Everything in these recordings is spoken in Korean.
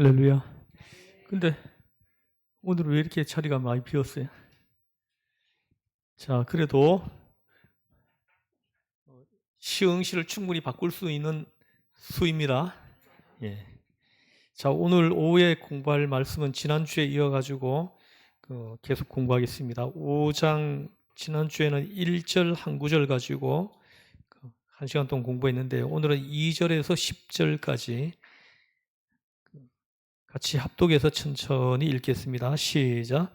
할렐루야. 근데 오늘 왜 이렇게 자리가 많이 비었어요? 자, 그래도 시흥시를 충분히 바꿀 수 있는 수입니다. 예. 자, 오늘 오후에 공부할 말씀은 지난주에 이어가지고 계속 공부하겠습니다. 5장, 지난주에는 1절 한 구절 가지고 1시간 동안 공부했는데 오늘은 2절에서 10절까지 같이 합독해서 천천히 읽겠습니다. 시작.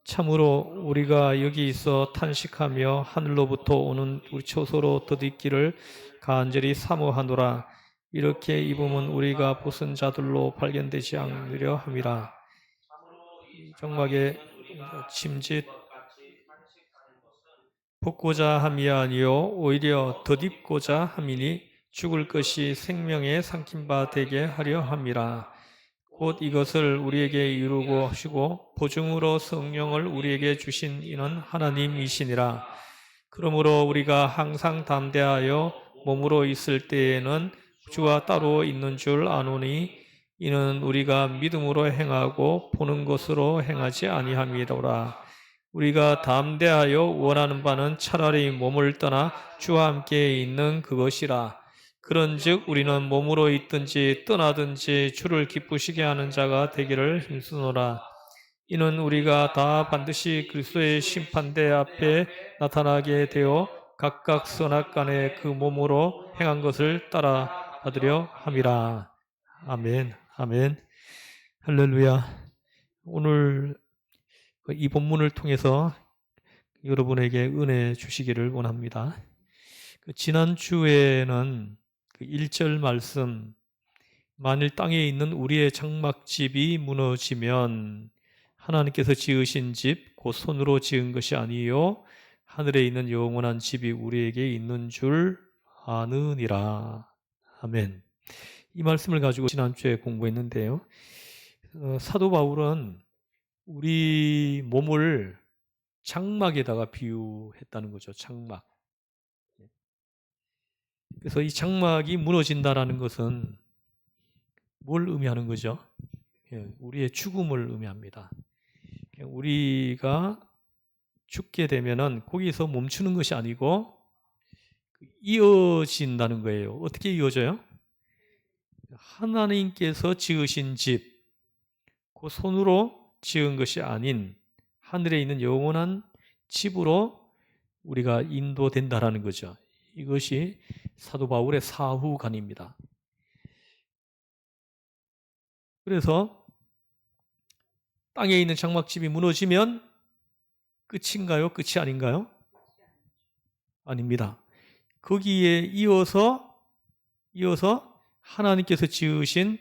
참으로 우리가 여기 있어 탄식하며 하늘로부터 오는 우리 초소로 덧입기를 간절히 사모하노라. 이렇게 입으면 우리가 벗은 자들로 발견되지 않으려 함이라. 정막에 침짓 벗고자 함이 아니요 오히려 덧입고자 함이니 죽을 것이 생명에 삼킨 바 되게 하려 함이라. 곧 이것을 우리에게 이루고 하시고 보증으로 성령을 우리에게 주신 이는 하나님이시니라. 그러므로 우리가 항상 담대하여 몸으로 있을 때에는 주와 따로 있는 줄 아노니 이는 우리가 믿음으로 행하고 보는 것으로 행하지 아니함이로라. 우리가 담대하여 원하는 바는 차라리 몸을 떠나 주와 함께 있는 그것이라. 그런즉 우리는 몸으로 있든지 떠나든지 주를 기쁘시게 하는 자가 되기를 힘쓰노라. 이는 우리가 다 반드시 그리스도의 심판대 앞에 나타나게 되어 각각 선악간에 그 몸으로 행한 것을 따라 받으려 함이라. 아멘. 아멘. 할렐루야. 오늘 이 본문을 통해서 여러분에게 은혜 주시기를 원합니다. 지난주에는 1절 말씀, 만일 땅에 있는 우리의 장막집이 무너지면 하나님께서 지으신 집, 곧 손으로 지은 것이 아니요 하늘에 있는 영원한 집이 우리에게 있는 줄 아느니라. 아멘. 이 말씀을 가지고 지난주에 공부했는데요. 사도 바울은 우리 몸을 장막에다가 비유했다는 거죠. 장막. 그래서 이 장막이 무너진다라는 것은 뭘 의미하는 거죠? 우리의 죽음을 의미합니다. 우리가 죽게 되면은 거기서 멈추는 것이 아니고 이어진다는 거예요. 어떻게 이어져요? 하나님께서 지으신 집, 그 손으로 지은 것이 아닌 하늘에 있는 영원한 집으로 우리가 인도된다라는 거죠. 이것이 사도 바울의 사후간입니다. 그래서 땅에 있는 장막집이 무너지면 끝인가요? 끝이 아닌가요? 아닙니다. 거기에 이어서 하나님께서 지으신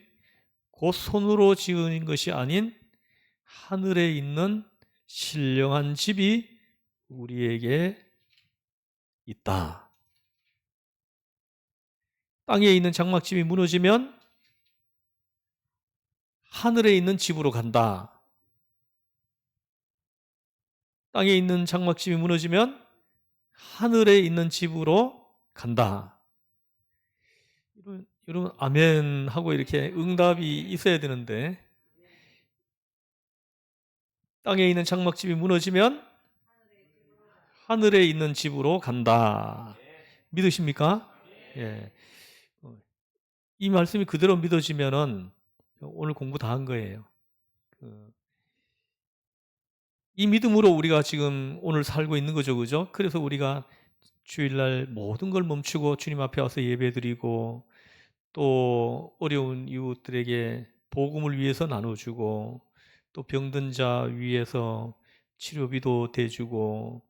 곧 손으로 지은 것이 아닌 하늘에 있는 신령한 집이 우리에게 있다. 땅에 있는 장막집이 무너지면 하늘에 있는 집으로 간다. 땅에 있는 장막집이 무너지면 하늘에 있는 집으로 간다. 여러분 아멘 하고 이렇게 응답이 있어야 되는데 땅에 있는 장막집이 무너지면 하늘에 있는 집으로 간다. 믿으십니까? 예. 이 말씀이 그대로 믿어지면은 오늘 공부 다 한 거예요. 이 믿음으로 우리가 지금 오늘 살고 있는 거죠, 그죠? 그래서 우리가 주일날 모든 걸 멈추고 주님 앞에 와서 예배드리고 또 어려운 이웃들에게 복음을 위해서 나눠주고 또 병든 자 위해서 치료비도 대주고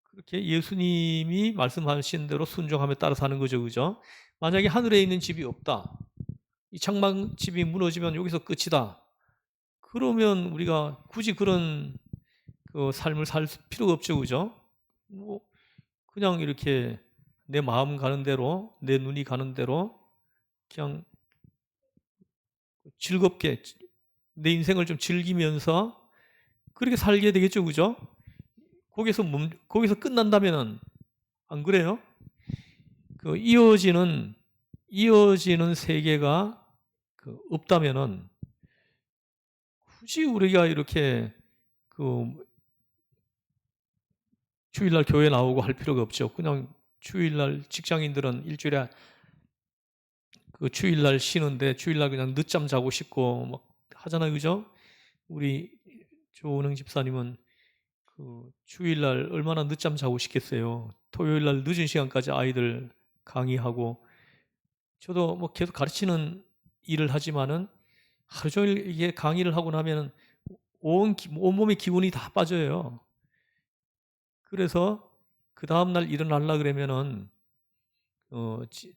그렇게 예수님이 말씀하신 대로 순종하며 따라 사는 거죠, 그죠? 만약에 하늘에 있는 집이 없다, 이 장막집이 무너지면 여기서 끝이다. 그러면 우리가 굳이 그런 삶을 살 필요가 없죠, 그죠? 뭐 그냥 이렇게 내 마음 가는 대로, 내 눈이 가는 대로 그냥 즐겁게 내 인생을 좀 즐기면서 그렇게 살게 되겠죠, 그죠? 거기서 끝난다면은 안 그래요? 이어지는 세계가 없다면은 굳이 우리가 이렇게 주일날 교회 나오고 할 필요가 없죠. 그냥 주일날 직장인들은 일주일에 주일날 쉬는데 주일날 그냥 늦잠 자고 싶고 막 하잖아요, 그죠? 우리 조은영 집사님은 주일날 얼마나 늦잠 자고 싶겠어요. 토요일날 늦은 시간까지 아이들 강의하고 저도 뭐 계속 가르치는 일을 하지만은 하루 종일 이게 강의를 하고 나면은 온몸의 기운이 다 빠져요. 그래서 그 다음날 일어나려 그러면은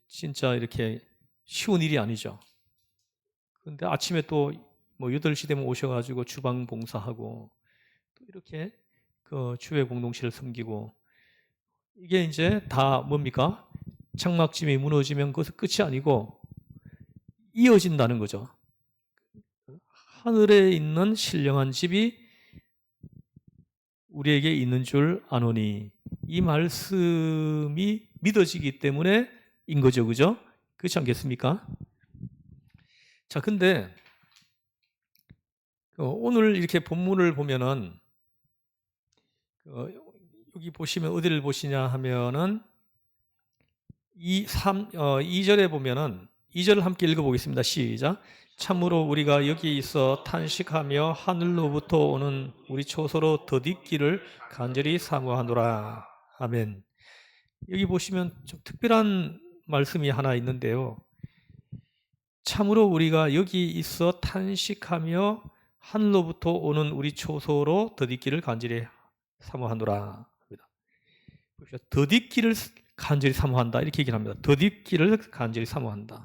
진짜 이렇게 쉬운 일이 아니죠. 근데 아침에 또 뭐 8시 되면 오셔가지고 주방 봉사하고 또 이렇게 주회 공동체를 섬기고 이게 이제 다 뭡니까? 장막집이 무너지면 그것은 끝이 아니고 이어진다는 거죠. 하늘에 있는 신령한 집이 우리에게 있는 줄 아노니 이 말씀이 믿어지기 때문에 인 거죠. 그죠? 그렇지 않겠습니까? 자, 근데 오늘 이렇게 본문을 보면은 여기 보시면 어디를 보시냐 하면은 2절에 보면은 2절을 함께 읽어보겠습니다. 시작. 참으로 우리가 여기 있어 탄식하며 하늘로부터 오는 우리 초소로 덧입기를 간절히 사모하노라. 아멘. 여기 보시면 좀 특별한 말씀이 하나 있는데요. 참으로 우리가 여기 있어 탄식하며 하늘로부터 오는 우리 초소로 덧입기를 간절히 사모하노라. 덧입기를 간절히 사모한다 이렇게 얘기를 합니다. 덧입기를 간절히 사모한다.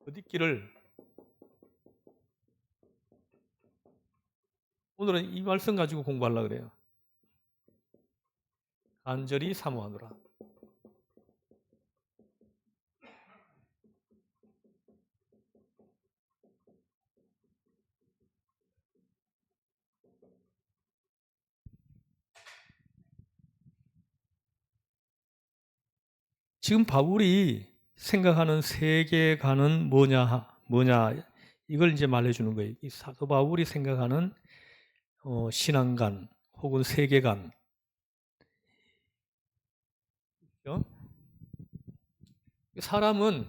덧입기를 오늘은 이 말씀 가지고 공부하려고 그래요. 간절히 사모하노라. 지금 바울이 생각하는 세계관은 뭐냐 이걸 이제 말해주는 거예요. 이 사도 바울이 생각하는 신앙관 혹은 세계관. 그렇죠? 사람은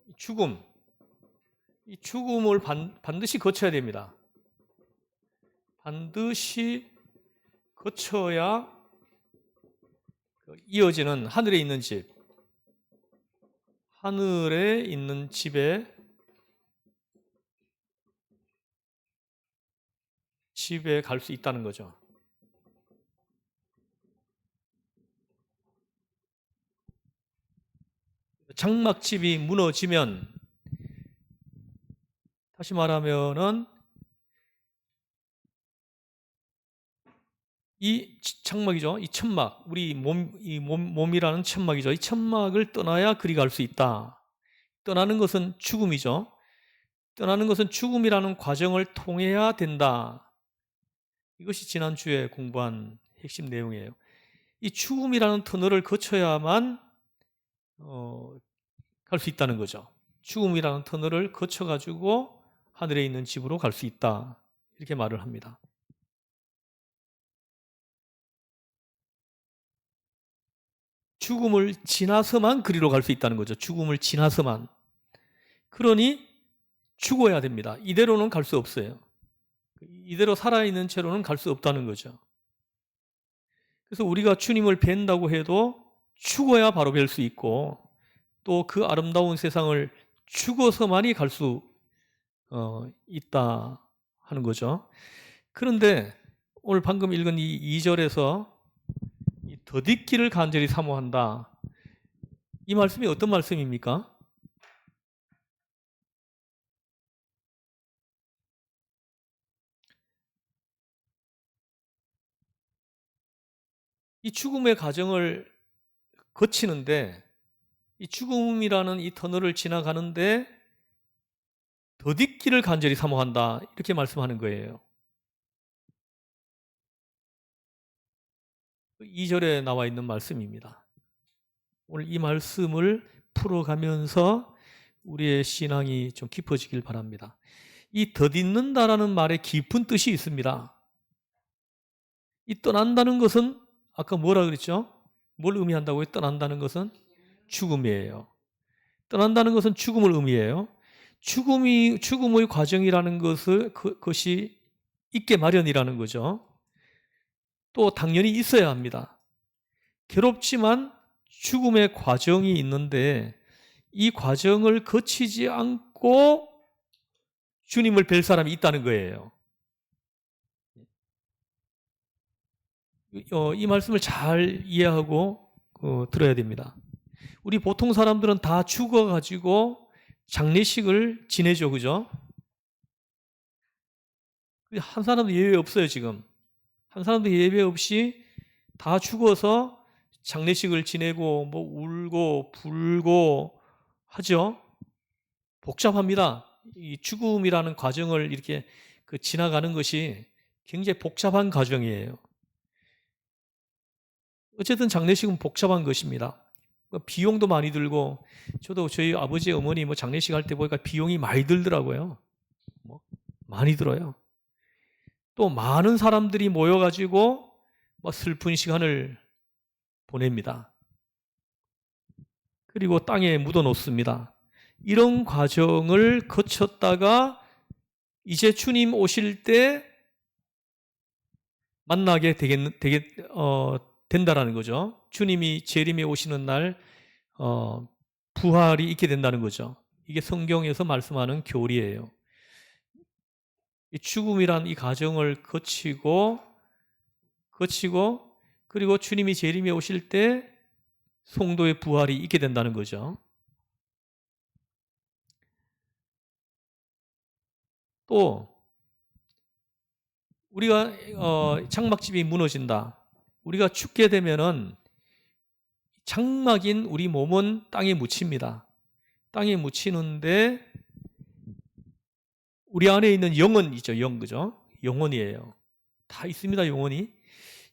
이 죽음을 반드시 거쳐야 됩니다. 반드시 거쳐야 이어지는 하늘에 있는 집, 하늘에 있는 집에 갈 수 있다는 거죠. 장막집이 무너지면 다시 말하면은 이 장막이죠. 이 천막, 우리 몸이라는 천막이죠. 이 천막을 떠나야 그리 갈 수 있다. 떠나는 것은 죽음이죠. 떠나는 것은 죽음이라는 과정을 통해야 된다. 이것이 지난주에 공부한 핵심 내용이에요. 이 죽음이라는 터널을 거쳐야만 갈 수 있다는 거죠. 죽음이라는 터널을 거쳐가지고 하늘에 있는 집으로 갈 수 있다. 이렇게 말을 합니다. 죽음을 지나서만 그리로 갈 수 있다는 거죠. 죽음을 지나서만. 그러니 죽어야 됩니다. 이대로는 갈 수 없어요. 이대로 살아있는 채로는 갈 수 없다는 거죠. 그래서 우리가 주님을 뵌다고 해도 죽어야 바로 뵐 수 있고 또 그 아름다운 세상을 죽어서만이 갈 수 있다 하는 거죠. 그런데 오늘 방금 읽은 이 2절에서 덧입기를 간절히 사모한다. 이 말씀이 어떤 말씀입니까? 이 죽음의 과정을 거치는데 이 죽음이라는 이 터널을 지나가는데 덧입기를 간절히 사모한다. 이렇게 말씀하는 거예요. 2절에 나와 있는 말씀입니다. 오늘 이 말씀을 풀어가면서 우리의 신앙이 좀 깊어지길 바랍니다. 이 덧입는다라는 말에 깊은 뜻이 있습니다. 이 떠난다는 것은 아까 뭐라 그랬죠? 뭘 의미한다고요? 떠난다는 것은 죽음이에요. 떠난다는 것은 죽음을 의미해요. 죽음의 과정이라는 그것이 있게 마련이라는 거죠. 또 당연히 있어야 합니다. 괴롭지만 죽음의 과정이 있는데 이 과정을 거치지 않고 주님을 뵐 사람이 있다는 거예요. 이 말씀을 잘 이해하고 들어야 됩니다. 우리 보통 사람들은 다 죽어가지고 장례식을 지내죠, 그죠? 한 사람도 예외 없어요, 지금. 한 사람도 예외 없이 다 죽어서 장례식을 지내고 뭐 울고 불고 하죠. 복잡합니다. 이 죽음이라는 과정을 이렇게 지나가는 것이 굉장히 복잡한 과정이에요. 어쨌든 장례식은 복잡한 것입니다. 비용도 많이 들고, 저도 저희 아버지 어머니 뭐 장례식 할 때 보니까 비용이 많이 들더라고요. 뭐 많이 들어요. 또 많은 사람들이 모여가지고 뭐 슬픈 시간을 보냅니다. 그리고 땅에 묻어 놓습니다. 이런 과정을 거쳤다가 이제 주님 오실 때 만나게 된다라는 거죠. 주님이 재림에 오시는 날 부활이 있게 된다는 거죠. 이게 성경에서 말씀하는 교리예요. 이 죽음이란 이 과정을 거치고 그리고 주님이 재림에 오실 때 성도의 부활이 있게 된다는 거죠. 또 우리가 장막집이 무너진다. 우리가 죽게 되면은 장막인 우리 몸은 땅에 묻힙니다. 땅에 묻히는데 우리 안에 있는 영은 있죠. 영, 그죠? 영혼이에요. 다 있습니다. 영혼이.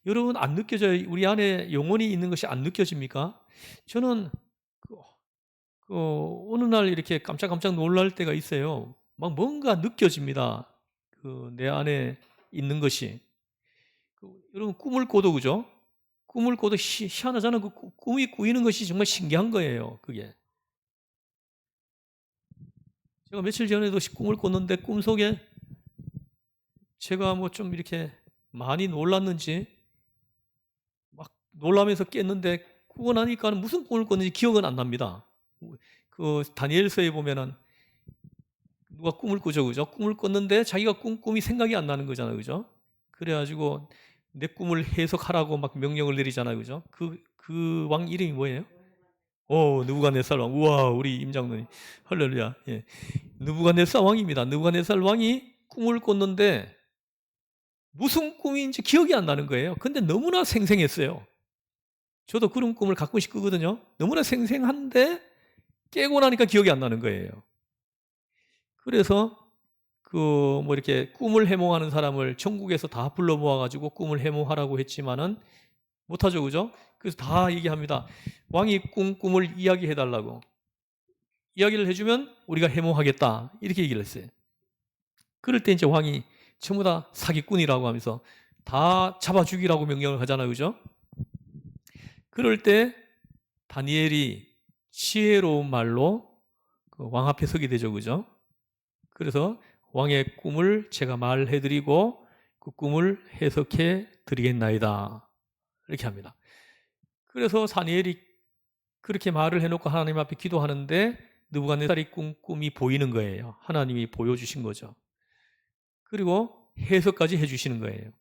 여러분 안 느껴져요? 우리 안에 영혼이 있는 것이 안 느껴집니까? 저는 어느 날 이렇게 깜짝깜짝 놀랄 때가 있어요. 막 뭔가 느껴집니다. 내 안에 있는 것이. 여러분 꿈을 꿔도 그죠? 꿈을 꿔도 희한하잖아요. 꿈이 꾸이는 것이 정말 신기한 거예요. 그게. 제가 며칠 전에도 꿈을 꿨는데 꿈속에 제가 뭐 좀 이렇게 많이 놀랐는지 막 놀라면서 깼는데 꾸고 나니까 무슨 꿈을 꿨는지 기억은 안 납니다. 다니엘서에 보면은 누가 꿈을 꾸죠, 그죠? 꿈을 꿨는데 자기가 꾼 꿈이 생각이 안 나는 거잖아요, 그죠? 그래가지고 내 꿈을 해석하라고 막 명령을 내리잖아요, 그죠? 그 왕 이름이 뭐예요? 느부갓네살 왕. 우와, 우리 임장로님. 할렐루야. 예. 느부갓네살 왕입니다. 느부갓네살 왕이 꿈을 꿨는데 무슨 꿈인지 기억이 안 나는 거예요. 근데 너무나 생생했어요. 저도 그런 꿈을 가끔씩 꾸거든요. 너무나 생생한데 깨고 나니까 기억이 안 나는 거예요. 그래서 뭐 이렇게 꿈을 해몽하는 사람을 천국에서 다 불러 모아가지고 꿈을 해몽하라고 했지만은 못하죠, 그죠? 그래서 다 얘기합니다. 왕이 꿈을 이야기해달라고. 이야기를 해주면 우리가 해몽하겠다. 이렇게 얘기를 했어요. 그럴 때 이제 왕이 전부 다 사기꾼이라고 하면서 다 잡아 죽이라고 명령을 하잖아요, 그죠? 그럴 때 다니엘이 지혜로운 말로 왕 앞에 서게 되죠, 그죠? 그래서 왕의 꿈을 제가 말해드리고 그 꿈을 해석해 드리겠나이다. 이렇게 합니다. 그래서 다니엘이 그렇게 말을 해놓고 하나님 앞에 기도하는데 느부갓네살이 꿈이 보이는 거예요. 하나님이 보여주신 거죠. 그리고 해석까지 해주시는 거예요.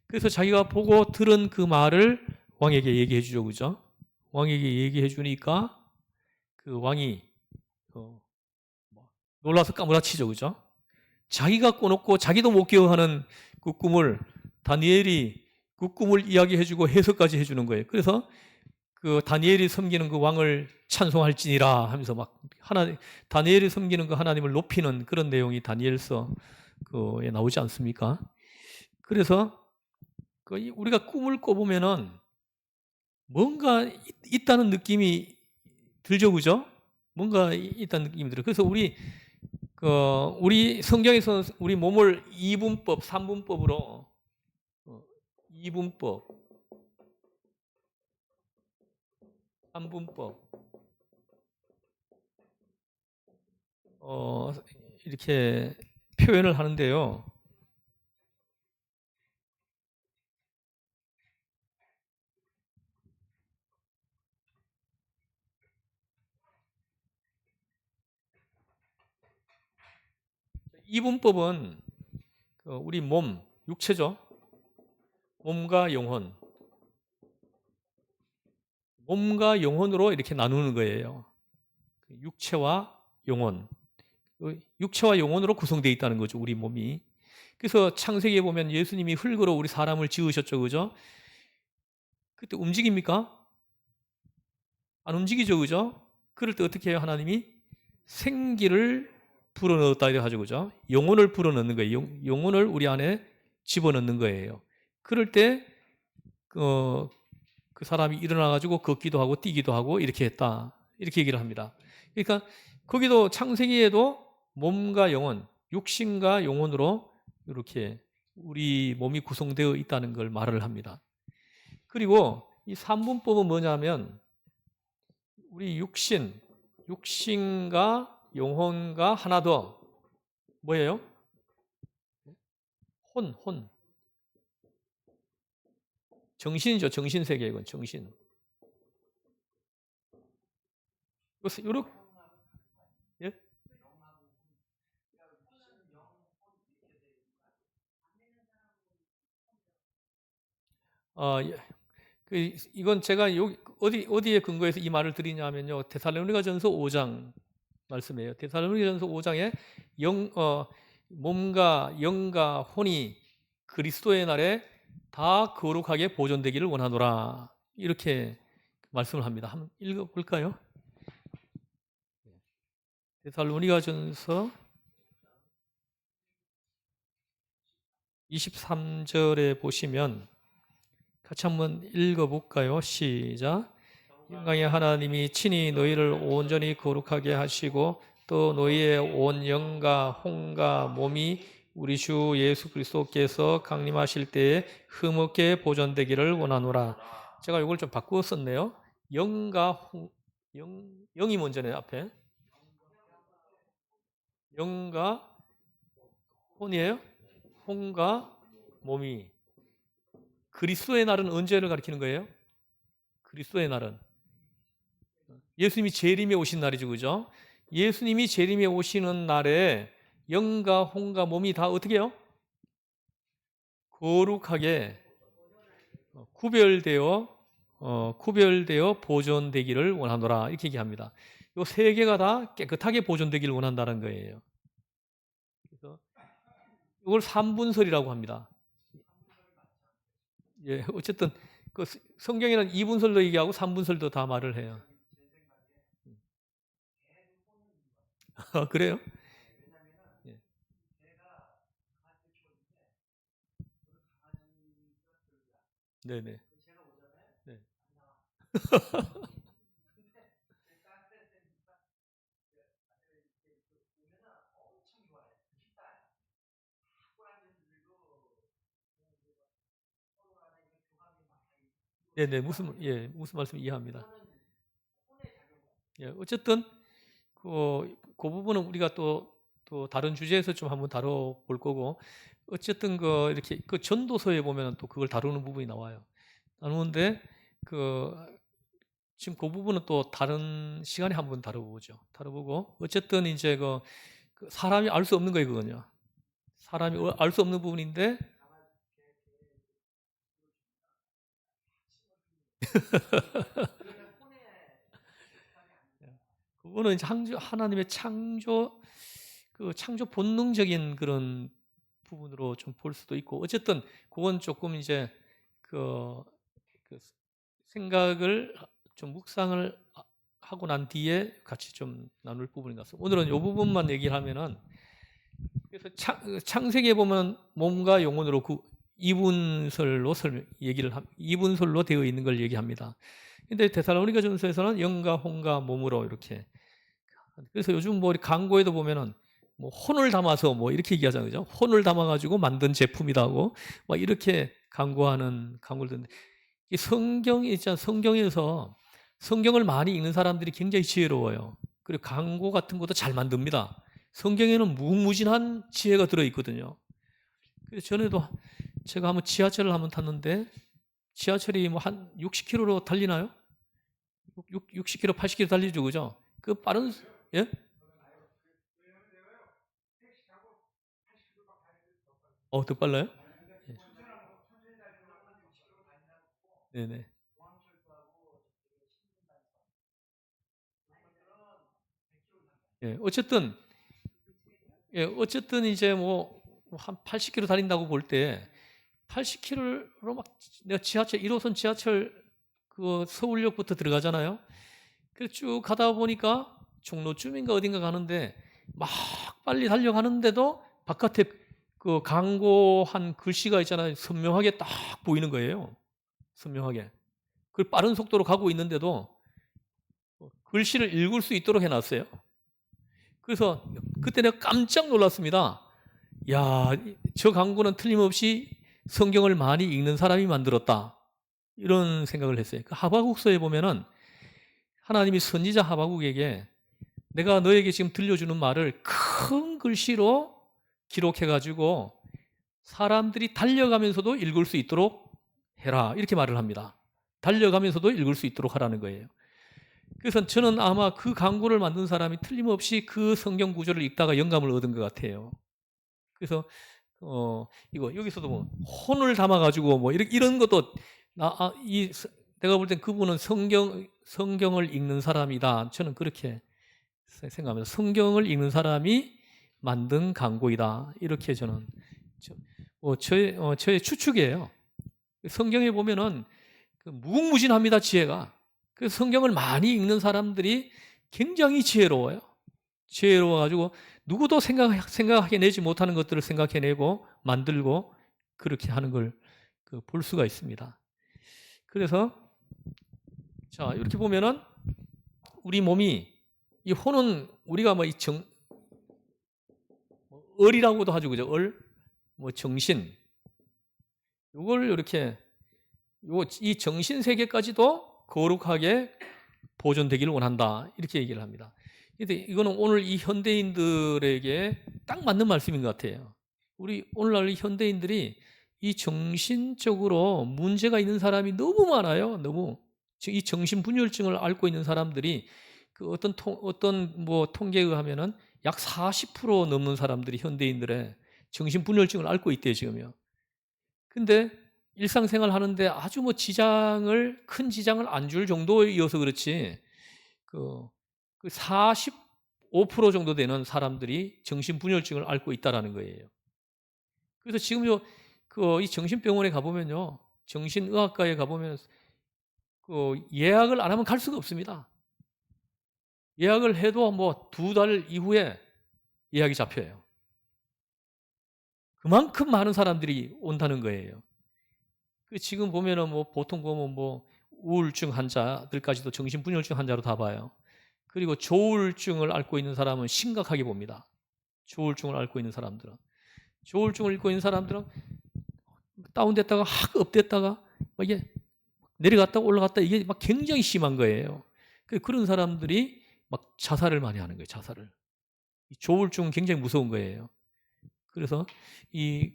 그래서 자기가 보고 들은 그 말을 왕에게 얘기해 주죠, 그죠? 왕에게 얘기해 주니까 그 왕이 놀라서 까무라치죠, 그죠? 자기가 꿔놓고 자기도 못 기억하는 그 꿈을 다니엘이 그 꿈을 이야기해주고 해석까지 해주는 거예요. 그래서 그 다니엘이 섬기는 그 왕을 찬송할지니라 하면서 막 다니엘이 섬기는 그 하나님을 높이는 그런 내용이 다니엘서 그에 나오지 않습니까? 그래서 우리가 꿈을 꿔보면은 뭔가 있다는 느낌이 들죠, 그죠? 뭔가 있다는 느낌이 들어요. 그래서 우리 성경에서 우리 몸을 이분법, 삼분법으로 2분법, 3분법 이렇게 표현을 하는데요. 이분법은 우리 몸, 육체죠. 몸과 영혼, 몸과 영혼으로 이렇게 나누는 거예요. 육체와 영혼, 육체와 영혼으로 구성되어 있다는 거죠, 우리 몸이. 그래서 창세기에 보면 예수님이 흙으로 우리 사람을 지으셨죠, 그죠? 그때 움직입니까? 안 움직이죠, 그죠? 그럴 때 어떻게 해요, 하나님이? 생기를 불어넣었다 이렇게 하죠, 그죠? 영혼을 불어넣는 거예요. 영혼을 우리 안에 집어넣는 거예요. 그럴 때 그 사람이 일어나가지고 걷기도 하고 뛰기도 하고 이렇게 했다. 이렇게 얘기를 합니다. 그러니까 거기도 창세기에도 몸과 영혼, 육신과 영혼으로 이렇게 우리 몸이 구성되어 있다는 걸 말을 합니다. 그리고 이 삼분법은 뭐냐면 우리 육신과 영혼과 하나 더 뭐예요? 혼. 정신이죠. 정신세계 이건 정신. 요렇게 예? 예. 이건 제가 여기 어디에 근거해서 이 말을 드리냐면요. 데살로니가전서 5장 말씀이에요. 데살로니가전서 5장에 몸과 영과 혼이 그리스도의 날에 다 거룩하게 보존되기를 원하노라. 이렇게 말씀을 합니다. 한번 읽어 볼까요? 데살로니가전서 23절에 보시면 같이 한번 읽어볼까요? 시작. 영광의 하나님이 친히 너희를 온전히 거룩하게 하시고 또 너희의 온 영과 혼과 몸이 우리 주 예수 그리스도께서 강림하실 때에 흠없게 보존되기를 원하노라. 제가 이걸 좀 바꾸어 썼네요. 영과 영이 먼저네 앞에. 영과 혼이에요. 혼과 몸이. 그리스도의 날은 언제를 가리키는 거예요? 그리스도의 날은 예수님이 재림에 오신 날이죠, 그죠? 예수님이 재림에 오시는 날에 영과 혼과 몸이 다 어떻게 해요? 거룩하게 구별되어 보존되기를 원하노라 이렇게 얘기합니다. 이 세 개가 다 깨끗하게 보존되기를 원한다는 거예요. 그래서 이걸 삼분설이라고 합니다. 예, 어쨌든 그 성경에는 이분설도 얘기하고 삼분설도 다 말을 해요. 그래요? 예. 네네. 네. 네네. 무슨 말씀 이해합니다. 예, 어쨌든 그 부분은 우리가 또 다른 주제에서 좀 한번 다뤄볼 거고, 어쨌든 이렇게 전도서에 보면 또 그걸 다루는 부분이 나와요. 나누는데 그 지금 그 부분은 또 다른 시간에 한번 다뤄보죠. 다뤄보고 어쨌든 이제 그 사람이 알 수 없는 거예요, 그거는요. 사람이 알 수 없는 부분인데 그거는 이제 하나님의 창조 본능적인 그런 부분으로 좀 볼 수도 있고, 어쨌든 그건 조금 이제 그 생각을 좀 묵상을 하고 난 뒤에 같이 좀 나눌 부분인 것 같습니다. 오늘은 이 부분만 얘기를 하면은, 그래서 창세기에 보면 몸과 영혼으로 이분설로 이분설로 되어 있는 걸 얘기합니다. 근데 데살로니가 전서에서는 영과 혼과 몸으로 이렇게. 그래서 요즘 뭐 광고에도 보면은 뭐 혼을 담아서 뭐 이렇게 얘기하잖아요. 그죠? 혼을 담아가지고 만든 제품이라고 막 이렇게 광고를 듣는데, 이 성경이 있잖아요. 성경에서 성경을 많이 읽는 사람들이 굉장히 지혜로워요. 그리고 광고 같은 것도 잘 만듭니다. 성경에는 무궁무진한 지혜가 들어있거든요. 그래서 전에도 제가 한번 지하철을 한번 탔는데, 지하철이 뭐 한 60km로 달리나요? 60km, 80km 달리죠, 그죠? 그 빠른, 예? 더 빨라요? 예. 네네. 예, 어쨌든 이제 뭐 한 80km 달린다고 볼 때, 80km로 막 내가 지하철 1호선 지하철 그 서울역부터 들어가잖아요. 그래서 쭉 가다 보니까 종로쯤인가 어딘가 가는데 막 빨리 달려가는데도 바깥에 그 광고한 글씨가 있잖아요. 선명하게 딱 보이는 거예요. 선명하게. 그 빠른 속도로 가고 있는데도 글씨를 읽을 수 있도록 해놨어요. 그래서 그때 내가 깜짝 놀랐습니다. 야, 저 광고는 틀림없이 성경을 많이 읽는 사람이 만들었다. 이런 생각을 했어요. 그 하바국서에 보면은 하나님이 선지자 하바국에게 내가 너에게 지금 들려주는 말을 큰 글씨로 기록해가지고 사람들이 달려가면서도 읽을 수 있도록 해라. 이렇게 말을 합니다. 달려가면서도 읽을 수 있도록 하라는 거예요. 그래서 저는 아마 그 광고를 만든 사람이 틀림없이 그 성경 구절을 읽다가 영감을 얻은 것 같아요. 그래서 이거 여기서도 뭐 혼을 담아가지고 뭐 이런 것도 내가 볼 땐 그분은 성경을 읽는 사람이다. 저는 그렇게 생각합니다. 성경을 읽는 사람이 만든 광고이다. 이렇게 저는 저의 추측이에요. 성경에 보면은 무궁무진합니다. 지혜가. 그래서 성경을 많이 읽는 사람들이 굉장히 지혜로워요. 지혜로워가지고 누구도 생각해내지 못하는 것들을 생각해내고 만들고 그렇게 하는 걸 볼 수가 있습니다. 그래서 자 이렇게 보면은 우리 몸이 이 혼은 우리가 뭐 얼이라고도 하죠, 그죠? 뭐 정신 이걸 이렇게 이 정신 세계까지도 거룩하게 보존되기를 원한다 이렇게 얘기를 합니다. 근데 이거는 오늘 이 현대인들에게 딱 맞는 말씀인 것 같아요. 우리 오늘날 이 현대인들이 이 정신적으로 문제가 있는 사람이 너무 많아요. 너무 이 정신분열증을 앓고 있는 사람들이 그 어떤 뭐 통계에 의하면은 약 40% 넘는 사람들이 현대인들의 정신분열증을 앓고 있대요 지금요. 근데 일상생활 하는데 아주 뭐 큰 지장을 안 줄 정도이어서 그렇지 그 45% 정도 되는 사람들이 정신분열증을 앓고 있다라는 거예요. 그래서 지금요 이 정신병원에 가보면요 정신의학과에 가보면 예약을 안 하면 갈 수가 없습니다. 예약을 해도 뭐 2달 이후에 예약이 잡혀요. 그만큼 많은 사람들이 온다는 거예요. 지금 보면은 뭐 보통 보면 뭐 우울증 환자들까지도 정신분열증 환자로 다 봐요. 그리고 조울증을 앓고 있는 사람은 심각하게 봅니다. 조울증을 앓고 있는 사람들은 다운됐다가 확 업됐다가 막 이게 내려갔다 올라갔다 이게 막 굉장히 심한 거예요. 그런 사람들이 막 자살을 많이 하는 거예요. 자살을. 조울증은 굉장히 무서운 거예요. 그래서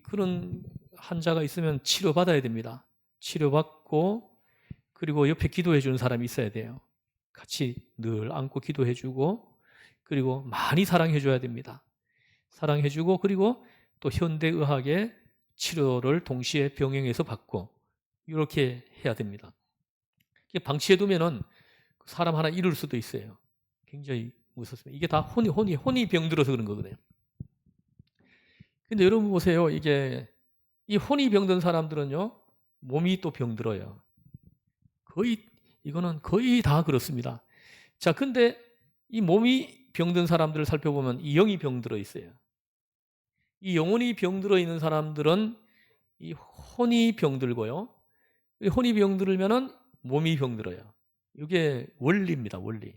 그런 환자가 있으면 치료받아야 됩니다. 치료받고 그리고 옆에 기도해 주는 사람이 있어야 돼요. 같이 늘 안고 기도해 주고 그리고 많이 사랑해 줘야 됩니다. 사랑해 주고 그리고 또 현대의학의 치료를 동시에 병행해서 받고 이렇게 해야 됩니다. 방치해 두면은 사람 하나 잃을 수도 있어요. 굉장히 무섭습니다. 이게 다 혼이 병들어서 그런 거거든요. 근데 여러분 보세요. 이 혼이 병든 사람들은요, 몸이 또 병들어요. 거의 이거는 거의 다 그렇습니다. 자, 근데 이 몸이 병든 사람들을 살펴보면 이 영이 병들어 있어요. 이 영혼이 병들어 있는 사람들은 이 혼이 병들고요. 이 혼이 병들면은 몸이 병들어요. 이게 원리입니다, 원리.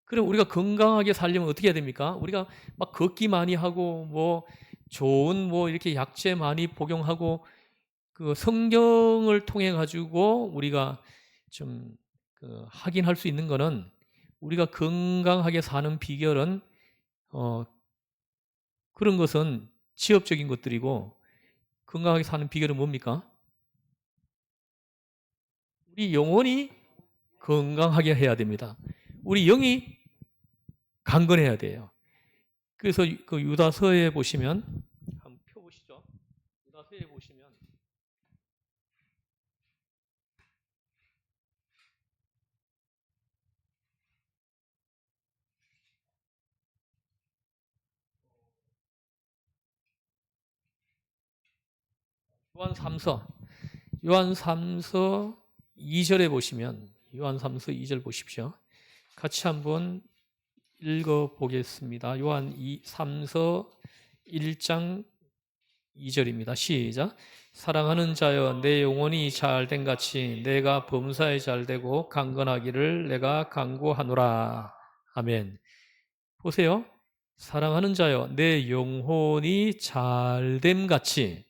그럼 우리가 건강하게 살려면 어떻게 해야 됩니까? 우리가 막 걷기 많이 하고 뭐 좋은 뭐 이렇게 약재 많이 복용하고 그 성경을 통해 가지고 우리가 좀 확인할 수 있는 거는 우리가 건강하게 사는 비결은 그런 것은 지엽적인 것들이고 건강하게 사는 비결은 뭡니까? 우리 영혼이 건강하게 해야 됩니다. 우리 영이 강건해야 돼요. 그래서 그 유다서에 보시면 한번 펴보시죠. 유다서에 보시면 요한 3서 요한 3서 2절에 보시면 요한 3서 2절 보십시오. 같이 한번 읽어 보겠습니다. 요한 3서 1장 2절입니다. 시작. 사랑하는 자여 내 영혼이 잘된 같이 내가 범사에 잘되고 강건하기를 내가 간구하노라. 아멘. 보세요. 사랑하는 자여 내 영혼이 잘됨 같이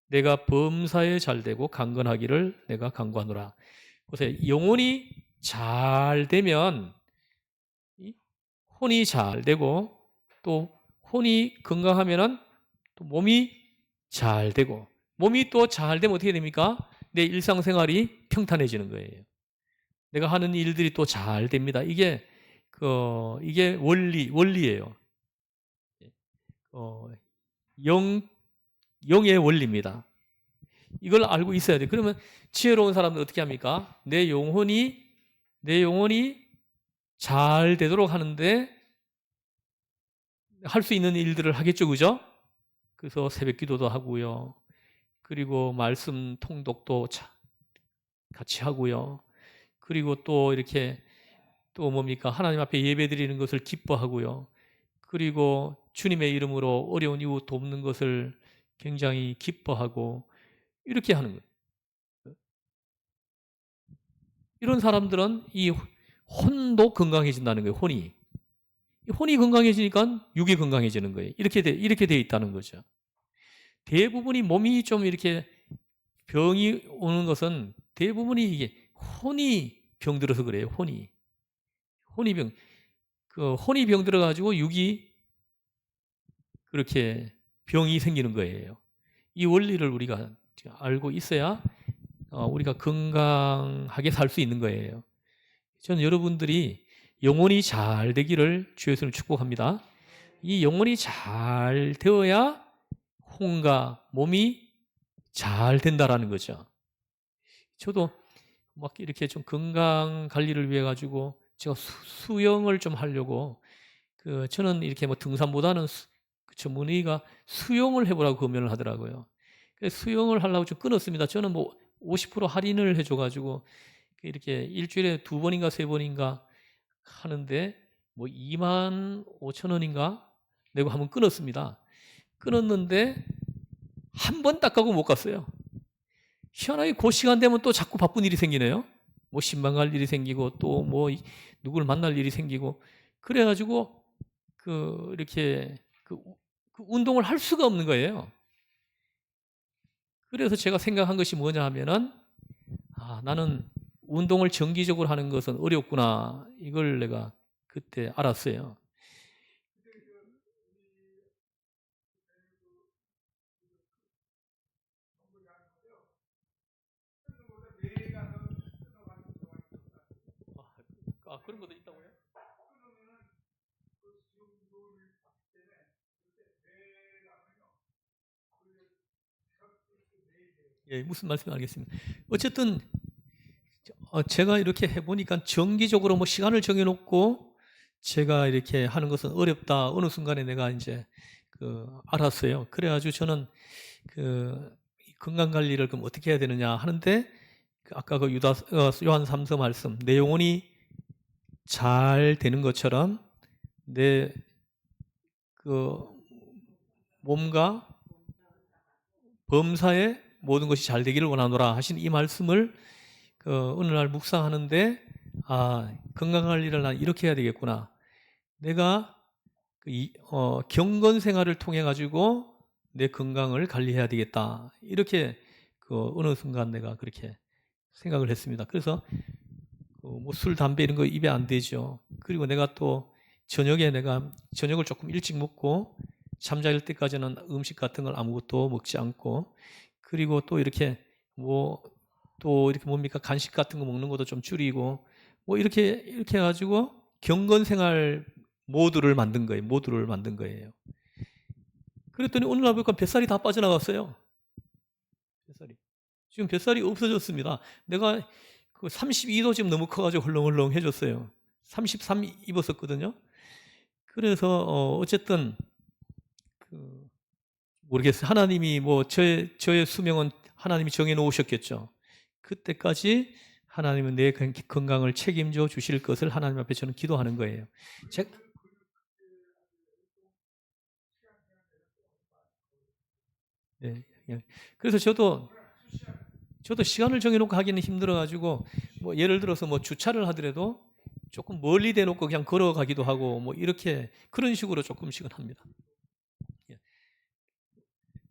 내가 범사에 잘되고 강건하기를 내가 간구하노라. 보세요. 영혼이 잘되면 혼이 잘되고 또 혼이 건강하면은 또 몸이 잘되고 몸이 또 잘되면 어떻게 됩니까? 내 일상생활이 평탄해지는 거예요. 내가 하는 일들이 또 잘됩니다. 이게 원리예요. 영 영의 원리입니다. 이걸 알고 있어야 돼. 그러면 지혜로운 사람은 어떻게 합니까? 내 영혼이 잘 되도록 하는데 할 수 있는 일들을 하겠죠, 그죠? 그래서 새벽 기도도 하고요. 그리고 말씀 통독도 같이 하고요. 그리고 또 이렇게 또 뭡니까? 하나님 앞에 예배 드리는 것을 기뻐하고요. 그리고 주님의 이름으로 어려운 이웃 돕는 것을 굉장히 기뻐하고 이렇게 하는 거예요. 이런 사람들은 이 혼도 건강해진다는 거예요. 혼이 건강해지니까 육이 건강해지는 거예요. 이렇게 돼 있다는 거죠. 대부분이 몸이 좀 이렇게 병이 오는 것은 대부분이 이게 혼이 병들어서 그래요. 혼이 병들어 가지고 육이 그렇게 병이 생기는 거예요. 이 원리를 우리가 알고 있어야 우리가 건강하게 살 수 있는 거예요. 저는 여러분들이 영혼이 잘 되기를 주의 손을 축복합니다. 이 영혼이 잘 되어야 혼과 몸이 잘 된다라는 거죠. 저도 막 이렇게 좀 건강 관리를 위해 가지고 제가 수영을 좀 하려고 저는 이렇게 뭐 등산보다는 전문의가 수영을 해보라고 권면을 하더라고요. 그래서 수영을 하려고 좀 끊었습니다. 저는 뭐 50% 할인을 해줘가지고 이렇게 일주일에 2번인가 3번인가 하는데 뭐 2만 5천 원인가 내고 한번 끊었습니다. 끊었는데 한 번 딱 가고 못 갔어요. 희한하게 그 시간 되면 또 자꾸 바쁜 일이 생기네요. 뭐 신방 갈 일이 생기고 또 뭐 누구를 만날 일이 생기고 그래가지고 이렇게 그 운동을 할 수가 없는 거예요. 그래서 제가 생각한 것이 뭐냐 하면은 나는 운동을 정기적으로 하는 것은 어렵구나. 이걸 내가 그때 알았어요. 그런 것도 있다고요? 예, 무슨 말씀 알겠습니다. 어쨌든 제가 이렇게 해보니까 정기적으로 뭐 시간을 정해놓고 제가 이렇게 하는 것은 어렵다. 어느 순간에 내가 이제 알았어요. 그래가지고 저는 건강 관리를 그럼 어떻게 해야 되느냐 하는데 아까 그 요한 3서 말씀, 내 영혼이 잘 되는 것처럼 내 그 몸과 범사의 모든 것이 잘 되기를 원하노라 하신 이 말씀을 어느 날 묵상하는데, 건강 관리를 난 이렇게 해야 되겠구나. 내가 경건 생활을 통해 가지고 내 건강을 관리해야 되겠다. 이렇게 어느 순간 내가 그렇게 생각을 했습니다. 그래서 뭐 술, 담배 이런 거 입에 안 대죠. 그리고 내가 또 내가 저녁을 조금 일찍 먹고 잠잘 때까지는 음식 같은 걸 아무것도 먹지 않고, 그리고 또 이렇게 또 이렇게 뭡니까, 간식 같은 거 먹는 것도 좀 줄이고, 뭐 이렇게 해가지고 경건 생활 모드를 만든 거예요. 그랬더니 오늘 날 보니까 뱃살이 다 빠져나갔어요. 지금 뱃살이 없어졌습니다. 내가 32도 지금 너무 커가지고 헐렁헐렁해졌어요. 33 입었었거든요. 그래서 어쨌든 모르겠어요. 하나님이 저의 수명은 하나님이 정해놓으셨겠죠. 그때까지 하나님은 내 건강을 책임져 주실 것을 하나님 앞에 저는 기도하는 거예요. 네. 그래서 저도 시간을 정해놓고 하기는 힘들어가지고, 예를 들어서 주차를 하더라도 조금 멀리 대놓고 그냥 걸어가기도 하고, 이렇게 그런 식으로 조금씩은 합니다.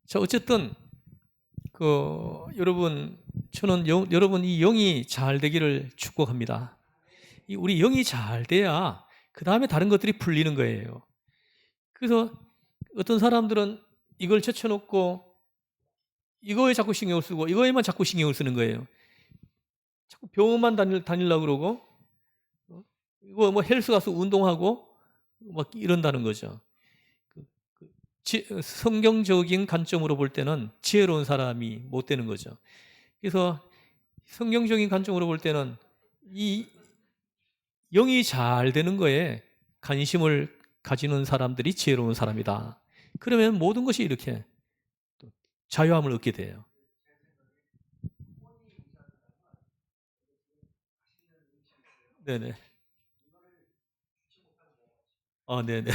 자, 어쨌든 여러분, 저는 여러분 이 영이 잘 되기를 축복합니다. 우리 영이 잘 돼야 그 다음에 다른 것들이 풀리는 거예요. 그래서 어떤 사람들은 이걸 제쳐놓고 이거에 자꾸 신경을 쓰고 이거에만 자꾸 신경을 쓰는 거예요. 자꾸 병원만 다니려고 그러고, 이거 헬스 가서 운동하고 막 이런다는 거죠. 성경적인 관점으로 볼 때는 지혜로운 사람이 못 되는 거죠. 그래서 성경적인 관점으로 볼 때는 이 영이 잘 되는 거에 관심을 가지는 사람들이 지혜로운 사람이다. 그러면 모든 것이 이렇게 자유함을 얻게 돼요. 네네. 네네.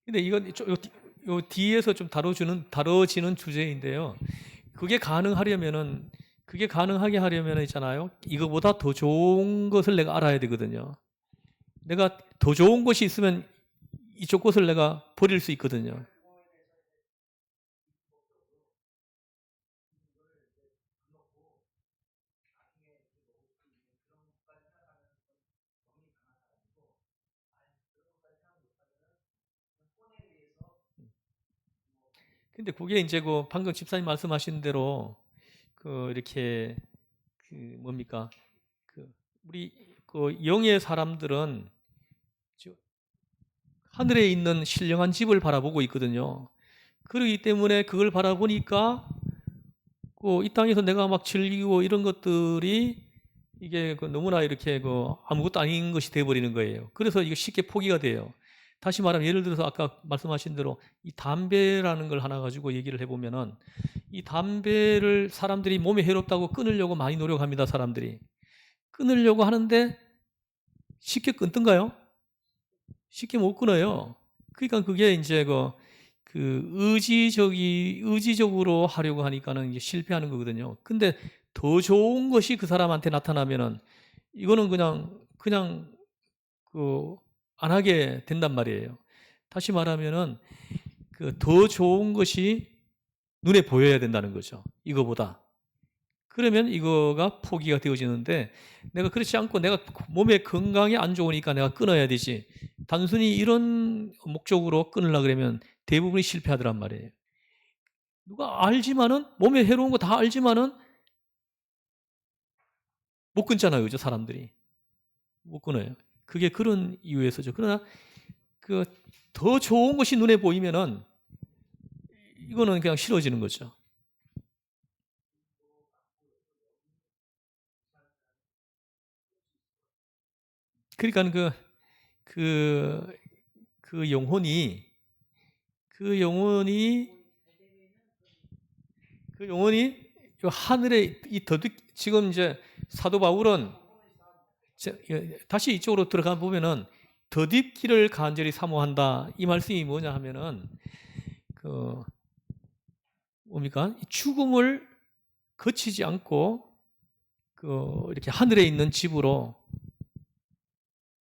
근데 이건 요 뒤에서 좀 다뤄지는 주제인데요. 그게 가능하게 하려면은 있잖아요. 이거보다 더 좋은 것을 내가 알아야 되거든요. 내가 더 좋은 것이 있으면 이쪽 것을 내가 버릴 수 있거든요. 근데 그게 이제 방금 집사님 말씀하신 대로 이렇게 뭡니까? 우리 영의 사람들은 하늘에 있는 신령한 집을 바라보고 있거든요. 그러기 때문에 그걸 바라보니까 이 땅에서 내가 막 즐기고 이런 것들이 이게 너무나 이렇게 아무것도 아닌 것이 되어버리는 거예요. 그래서 이게 쉽게 포기가 돼요. 다시 말하면 예를 들어서 아까 말씀하신 대로 이 담배라는 걸 하나 가지고 얘기를 해보면은, 이 담배를 사람들이 몸에 해롭다고 끊으려고 많이 노력합니다. 사람들이 끊으려고 하는데 쉽게 끊던가요? 쉽게 못 끊어요. 그러니까 그게 이제 의지적으로 하려고 하니까는 이게 실패하는 거거든요. 근데 더 좋은 것이 그 사람한테 나타나면은 이거는 그냥 안 하게 된단 말이에요. 다시 말하면은 더 좋은 것이 눈에 보여야 된다는 거죠. 이거보다. 그러면 이거가 포기가 되어지는데, 내가 그렇지 않고 내가 몸에 건강에 안 좋으니까 내가 끊어야 되지, 단순히 이런 목적으로 끊으려고 그러면 대부분이 실패하더란 말이에요. 누가 알지만은, 몸에 해로운 거 다 알지만은 못 끊잖아요. 그죠? 사람들이. 못 끊어요. 그게 그런 이유에서죠. 그러나 더 좋은 것이 눈에 보이면은 이거는 그냥 싫어지는 거죠. 그러니까 그, 그 영혼이 그 영혼이 이 하늘에 지금 이제 사도 바울은 다시 이쪽으로 들어가 보면은 덧입기를 간절히 사모한다. 이 말씀이 뭐냐 하면은 뭡니까? 죽음을 거치지 않고 이렇게 하늘에 있는 집으로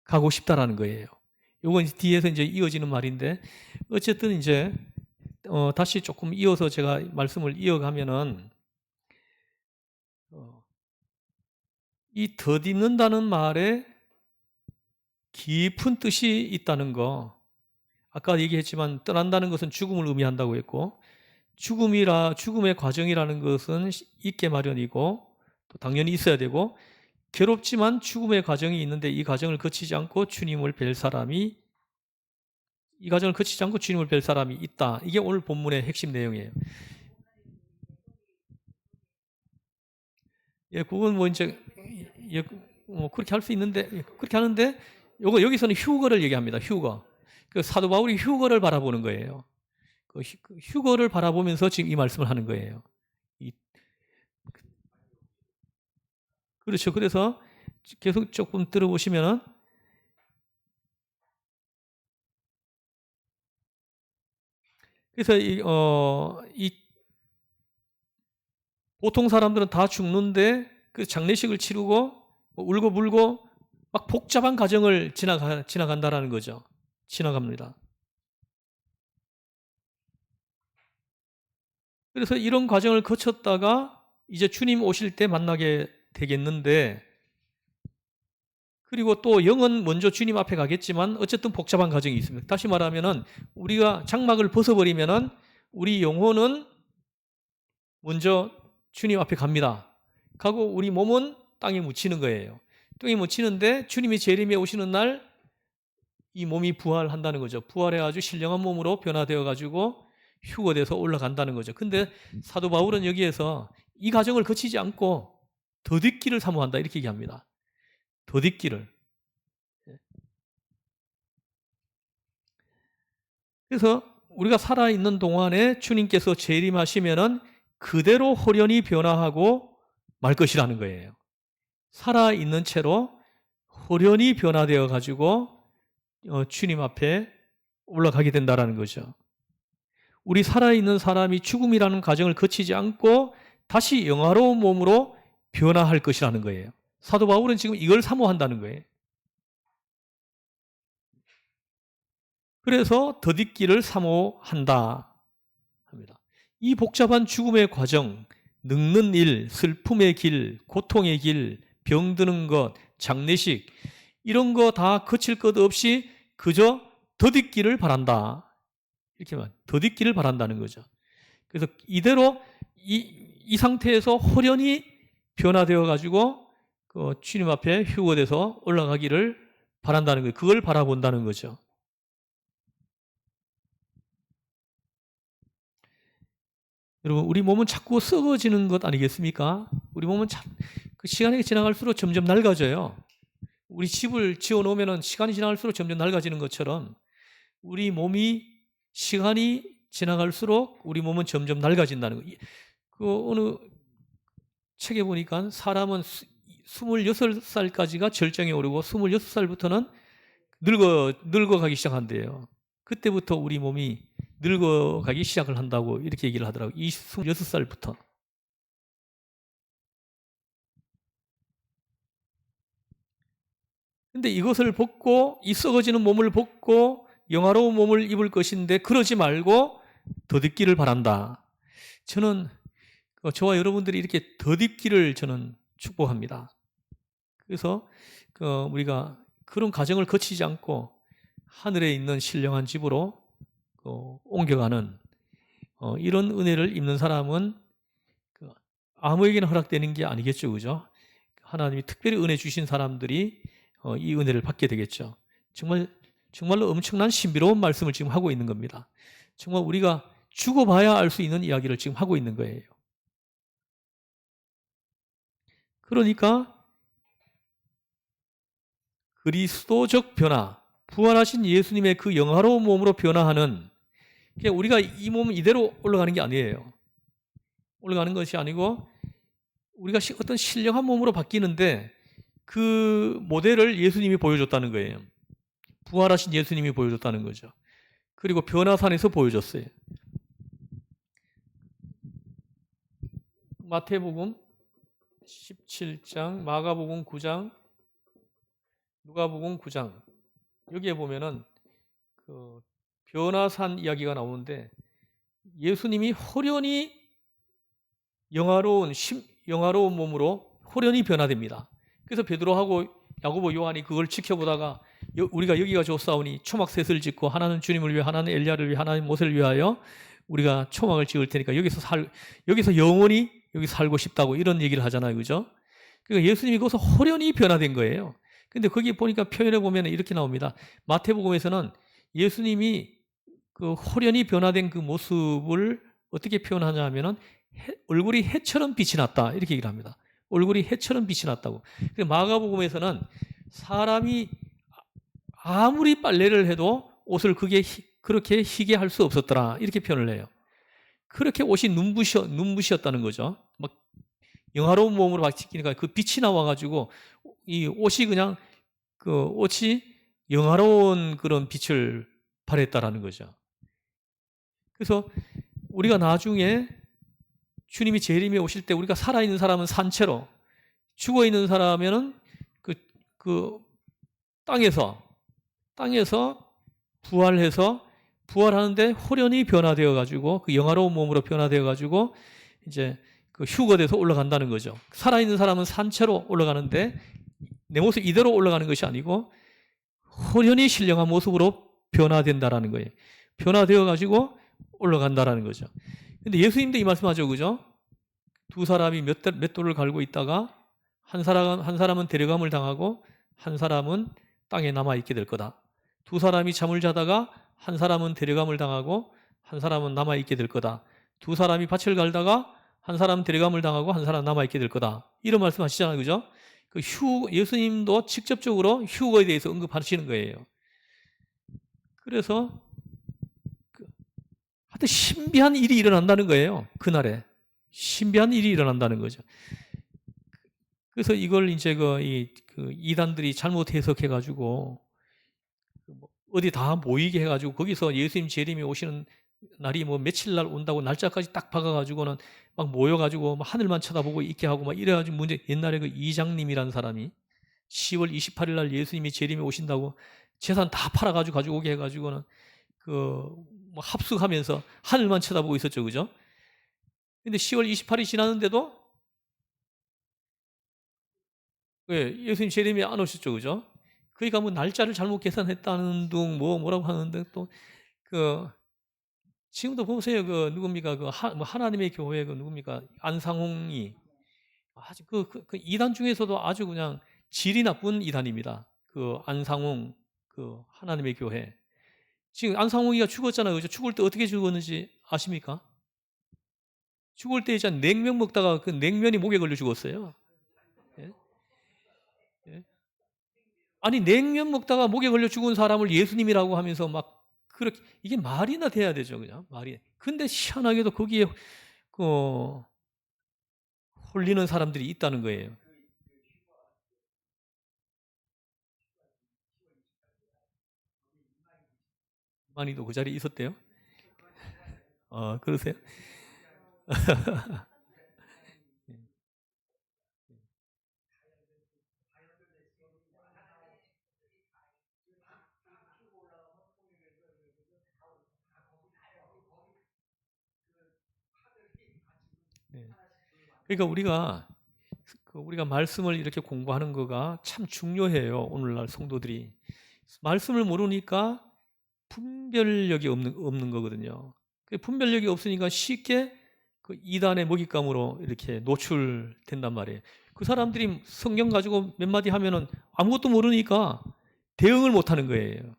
가고 싶다라는 거예요. 요건 뒤에서 이제 이어지는 말인데 어쨌든 이제 다시 조금 이어서 제가 말씀을 이어가면은 이 덧입는다는 말에 깊은 뜻이 있다는 거. 아까 얘기했지만 떠난다는 것은 죽음을 의미한다고 했고 죽음의 과정이라는 것은 있게 마련이고 또 당연히 있어야 되고 괴롭지만 죽음의 과정이 있는데 이 과정을 거치지 않고 주님을 뵐 사람이 있다. 이게 오늘 본문의 핵심 내용이에요. 예, 그건 뭐 이제 그렇게 할 수 있는데 그렇게 하는데 여기서는 휴거를 얘기합니다. 휴거. 그 사도 바울이 휴거를 바라보는 거예요. 그 휴거를 바라보면서 지금 이 말씀을 하는 거예요. 그렇죠. 그래서 계속 조금 들어보시면은 그래서 이 보통 사람들은 다 죽는데 그 장례식을 치르고 울고 불고 막 복잡한 과정을 지나간다라는 거죠. 지나갑니다. 그래서 이런 과정을 거쳤다가 이제 주님 오실 때 만나게 되겠는데 그리고 또 영은 먼저 주님 앞에 가겠지만 어쨌든 복잡한 과정이 있습니다. 다시 말하면은 우리가 장막을 벗어버리면은 우리 영혼은 먼저 주님 앞에 갑니다. 가고 우리 몸은 땅에 묻히는 거예요. 땅에 묻히는데 주님이 재림에 오시는 날 이 몸이 부활한다는 거죠. 부활해가지고 신령한 몸으로 변화되어가지고 휴거돼서 올라간다는 거죠. 근데 사도 바울은 여기에서 이 과정을 거치지 않고 덧입기를 사모한다 이렇게 얘기합니다. 덧입기를. 그래서 우리가 살아있는 동안에 주님께서 재림하시면은 그대로 홀연히 변화하고 말 것이라는 거예요. 살아있는 채로 홀연히 변화되어 가지고 주님 앞에 올라가게 된다라는 거죠. 우리 살아있는 사람이 죽음이라는 과정을 거치지 않고 다시 영화로운 몸으로 변화할 것이라는 거예요. 사도 바울은 지금 이걸 사모한다는 거예요. 그래서 덧입기를 사모한다 합니다. 이 복잡한 죽음의 과정, 늙는 일, 슬픔의 길, 고통의 길, 병드는 것, 장례식 이런 거 다 거칠 것 없이 그저 덧입기를 바란다. 이렇게만 덧입기를 바란다는 거죠. 그래서 이대로 이 상태에서 홀연히 변화되어 가지고 그 주님 앞에 휴거돼서 올라가기를 바란다는 거예요. 그걸 바라본다는 거죠. 여러분, 우리 몸은 자꾸 썩어지는 것 아니겠습니까? 우리 몸은 그 시간이 지나갈수록 점점 낡아져요. 우리 집을 지어 놓으면 시간이 지나갈수록 점점 낡아지는 것처럼 우리 몸이 시간이 지나갈수록 우리 몸은 점점 낡아진다는 거예요. 그 어느 책에 보니까 사람은 26살까지가 절정에 오르고 26살부터는 늙어가기 시작한대요. 그때부터 우리 몸이 늙어가기 시작을 한다고 이렇게 얘기를 하더라고요. 26살부터. 근데 이것을 벗고 이 썩어지는 몸을 벗고 영화로운 몸을 입을 것인데 그러지 말고 덧입기를 바란다. 저는 저와 여러분들이 이렇게 덧입기를 저는 축복합니다. 그래서 우리가 그런 과정을 거치지 않고 하늘에 있는 신령한 집으로 옮겨가는 이런 은혜를 입는 사람은 아무에게나 허락되는 게 아니겠죠, 그죠? 하나님이 특별히 은혜 주신 사람들이 이 은혜를 받게 되겠죠. 정말로 엄청난 신비로운 말씀을 지금 하고 있는 겁니다. 정말 우리가 죽어봐야 알 수 있는 이야기를 지금 하고 있는 거예요. 그러니까 그리스도적 변화, 부활하신 예수님의 그 영화로운 몸으로 변화하는, 그러니까 우리가 이 몸 이대로 올라가는 게 아니에요. 올라가는 것이 아니고 우리가 어떤 신령한 몸으로 바뀌는데 그 모델을 예수님이 보여줬다는 거예요. 부활하신 예수님이 보여줬다는 거죠. 그리고 변화산에서 보여줬어요. 마태복음 17장, 마가복음 9장, 누가복음 9장, 여기에 보면은 그 변화산 이야기가 나오는데 예수님이 호련히 영화로운 몸으로 호련히 변화됩니다. 그래서 베드로하고 야고보, 요한이 그걸 지켜보다가 우리가 여기가 좋사오니 초막셋을 짓고 하나는 주님을 위해, 하나는 엘리야를 위해, 하나는 모세를 위하여 우리가 초막을 지을 테니까 여기서 영원히 여기 살고 싶다고 이런 얘기를 하잖아요, 그죠? 그러니까 예수님이 거기서 호련히 변화된 거예요. 근데 거기 보니까 표현해 보면 이렇게 나옵니다. 마태복음에서는 예수님이 그 호련히 변화된 그 모습을 어떻게 표현하냐 하면은 얼굴이 해처럼 빛이 났다, 이렇게 얘기를 합니다. 얼굴이 해처럼 빛이 났다고. 마가복음에서는 사람이 아무리 빨래를 해도 옷을 그렇게 희게 할 수 없었더라, 이렇게 표현을 해요. 그렇게 옷이 눈부셨다는 거죠. 막 영화로운 몸으로 바뀌니까 그 빛이 나와가지고 이 옷이 그냥 그 옷이 영화로운 그런 빛을 발했다라는 거죠. 그래서 우리가 나중에 주님이 재림에 오실 때 우리가 살아있는 사람은 산채로, 죽어있는 사람은 그 땅에서 부활하는데 호련히 변화되어 가지고 그 영화로운 몸으로 변화되어 가지고 이제 그 휴거돼서 올라간다는 거죠. 살아있는 사람은 산채로 올라가는데 내 모습 이대로 올라가는 것이 아니고 호련히 신령한 모습으로 변화된다라는 거예요. 변화되어 가지고 올라간다라는 거죠. 근데 예수님도 이 말씀하죠, 그죠? 두 사람이 몇 돌을 갈고 있다가 한 사람은 데려감을 당하고 한 사람은 땅에 남아 있게 될 거다. 두 사람이 잠을 자다가 한 사람은 데려감을 당하고 한 사람은 남아 있게 될 거다. 두 사람이 밭을 갈다가 한 사람은 데려감을 당하고 한 사람은 남아 있게 될 거다. 이런 말씀하시잖아요, 그죠? 예수님도 직접적으로 휴거에 대해서 언급하시는 거예요. 그래서 하여튼 신비한 일이 일어난다는 거예요. 그날에 신비한 일이 일어난다는 거죠. 그래서 이걸 이제 그 이단들이 잘못 해석해가지고 어디 다 모이게 해가지고 거기서 예수님 재림이 오시는 날이 뭐 며칠 날 온다고 날짜까지 딱 박아가지고는 막 모여가지고 막 하늘만 쳐다보고 있게 하고 막 이래가지고 옛날에 그 이장님이라는 사람이 10월 28일 날 예수님이 재림에 오신다고 재산 다 팔아가지고 가지고 오게 해가지고는 뭐 합숙하면서 하늘만 쳐다보고 있었죠, 그죠? 근데 10월 28일이 지났는데도 예수님 재림이 안 오셨죠, 그죠? 그러니까 뭐 날짜를 잘못 계산했다는 둥 뭐라고 하는데 또 지금도 보세요, 누굽니까 뭐 하나님의 교회 누굽니까 안상홍이 아주 이단 중에서도 아주 그냥 질이 나쁜 이단입니다. 안상홍 하나님의 교회. 지금 안상홍이가 죽었잖아요, 그죠? 죽을 때 어떻게 죽었는지 아십니까? 죽을 때 이제 냉면 먹다가 그 냉면이 목에 걸려 죽었어요. 예? 예? 아니 냉면 먹다가 목에 걸려 죽은 사람을 예수님이라고 하면서 막 그렇게 이게 말이나 돼야 되죠, 그냥 말이. 근데 희한하게도 거기에 홀리는 사람들이 있다는 거예요. 많이도 그 자리에 있었대요. 그러세요? 네. 그러니까 우리가 말씀을 이렇게 공부하는 거가 참 중요해요. 오늘날 성도들이 말씀을 모르니까 분별력이 없는 거거든요. 그 분별력이 없으니까 쉽게 그 이단의 먹잇감으로 이렇게 노출된단 말이에요. 그 사람들이 성경 가지고 몇 마디 하면은 아무것도 모르니까 대응을 못 하는 거예요.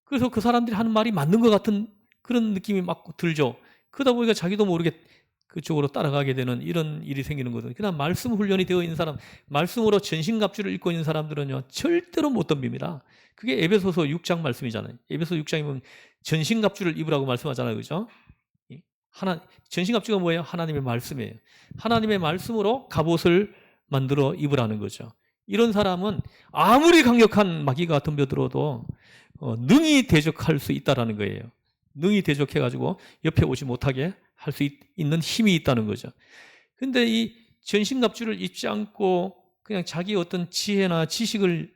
그래서 그 사람들이 하는 말이 맞는 것 같은 그런 느낌이 막 들죠. 그러다 보니까 자기도 모르게 그쪽으로 따라가게 되는 이런 일이 생기는 거거든요. 그러나 말씀 훈련이 되어 있는 사람, 말씀으로 전신갑주를 입고 있는 사람들은요, 절대로 못 덤빕니다. 그게 에베소서 6장 말씀이잖아요. 에베소 6장이면 전신갑주를 입으라고 말씀하잖아요. 그죠? 전신갑주가 뭐예요? 하나님의 말씀이에요. 하나님의 말씀으로 갑옷을 만들어 입으라는 거죠. 이런 사람은 아무리 강력한 마귀가 덤벼들어도 능히 대적할 수 있다는 거예요. 능히 대적해가지고 옆에 오지 못하게 할 수 있는 힘이 있다는 거죠. 근데 이 전신갑주를 입지 않고 그냥 자기 어떤 지혜나 지식을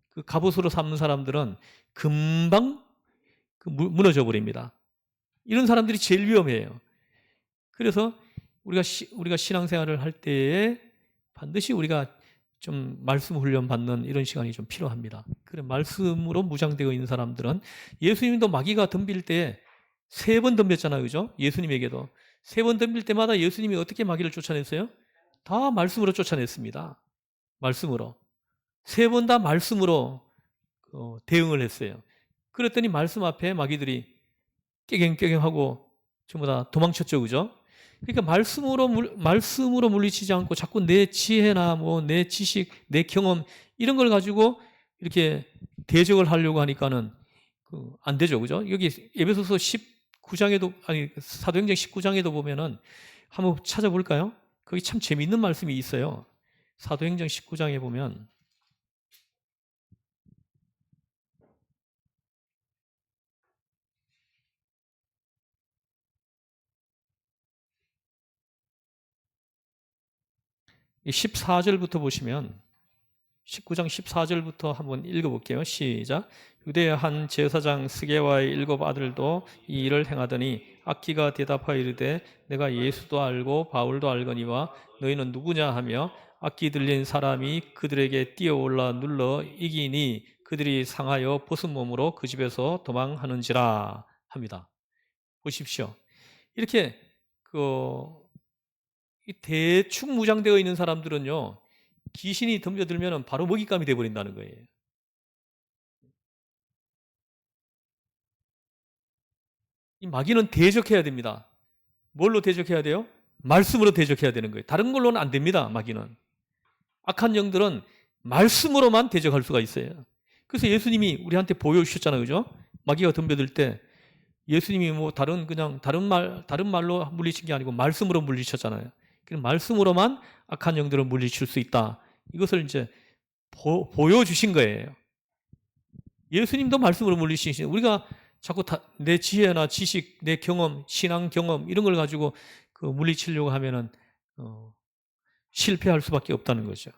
그 갑옷으로 삼는 사람들은 금방 무너져 버립니다. 이런 사람들이 제일 위험해요. 그래서 우리가 신앙생활을 할 때에 반드시 우리가 좀 말씀 훈련 받는 이런 시간이 좀 필요합니다. 그래, 말씀으로 무장되어 있는 사람들은 예수님도 마귀가 덤빌 때 3번 덤볐잖아요. 그죠? 예수님에게도 3번 덤빌 때마다 예수님이 어떻게 마귀를 쫓아냈어요? 다 말씀으로 쫓아냈습니다. 말씀으로. 3번 다 말씀으로 대응을 했어요. 그랬더니 말씀 앞에 마귀들이 깨갱깨갱하고 전부 다 도망쳤죠. 그죠? 그러니까 말씀으로 물리치지 않고 자꾸 내 지혜나 뭐 내 지식, 내 경험 이런 걸 가지고 이렇게 대적을 하려고 하니까는 안 되죠. 그죠? 여기 에베소서 19장에도 사도행전 19장에도 보면은 한번 찾아볼까요? 거기 참 재미있는 말씀이 있어요. 사도행전 19장에 보면 이 14절부터 보시면 19장 14절부터 한번 읽어볼게요. 시작. 유대의 한 제사장 스게와의 7 아들도 이 일을 행하더니 악기가 대답하여 이르되 내가 예수도 알고 바울도 알거니와 너희는 누구냐 하며 악기 들린 사람이 그들에게 뛰어올라 눌러 이기니 그들이 상하여 벗은 몸으로 그 집에서 도망하는지라 합니다. 보십시오. 이렇게 대충 무장되어 있는 사람들은요, 귀신이 덤벼들면 바로 먹잇감이 되어버린다는 거예요. 이 마귀는 대적해야 됩니다. 뭘로 대적해야 돼요? 말씀으로 대적해야 되는 거예요. 다른 걸로는 안 됩니다. 마귀는. 악한 영들은 말씀으로만 대적할 수가 있어요. 그래서 예수님이 우리한테 보여주셨잖아요. 그죠? 마귀가 덤벼들 때 예수님이 뭐 다른 말로 물리친 게 아니고 말씀으로 물리쳤잖아요. 그럼 말씀으로만 악한 영들을 물리칠 수 있다. 이것을 이제 보여주신 거예요. 예수님도 말씀으로 물리치신, 우리가 자꾸 내 지혜나 지식, 내 경험, 신앙 경험 이런 걸 가지고 물리치려고 하면은 실패할 수밖에 없다는 거죠.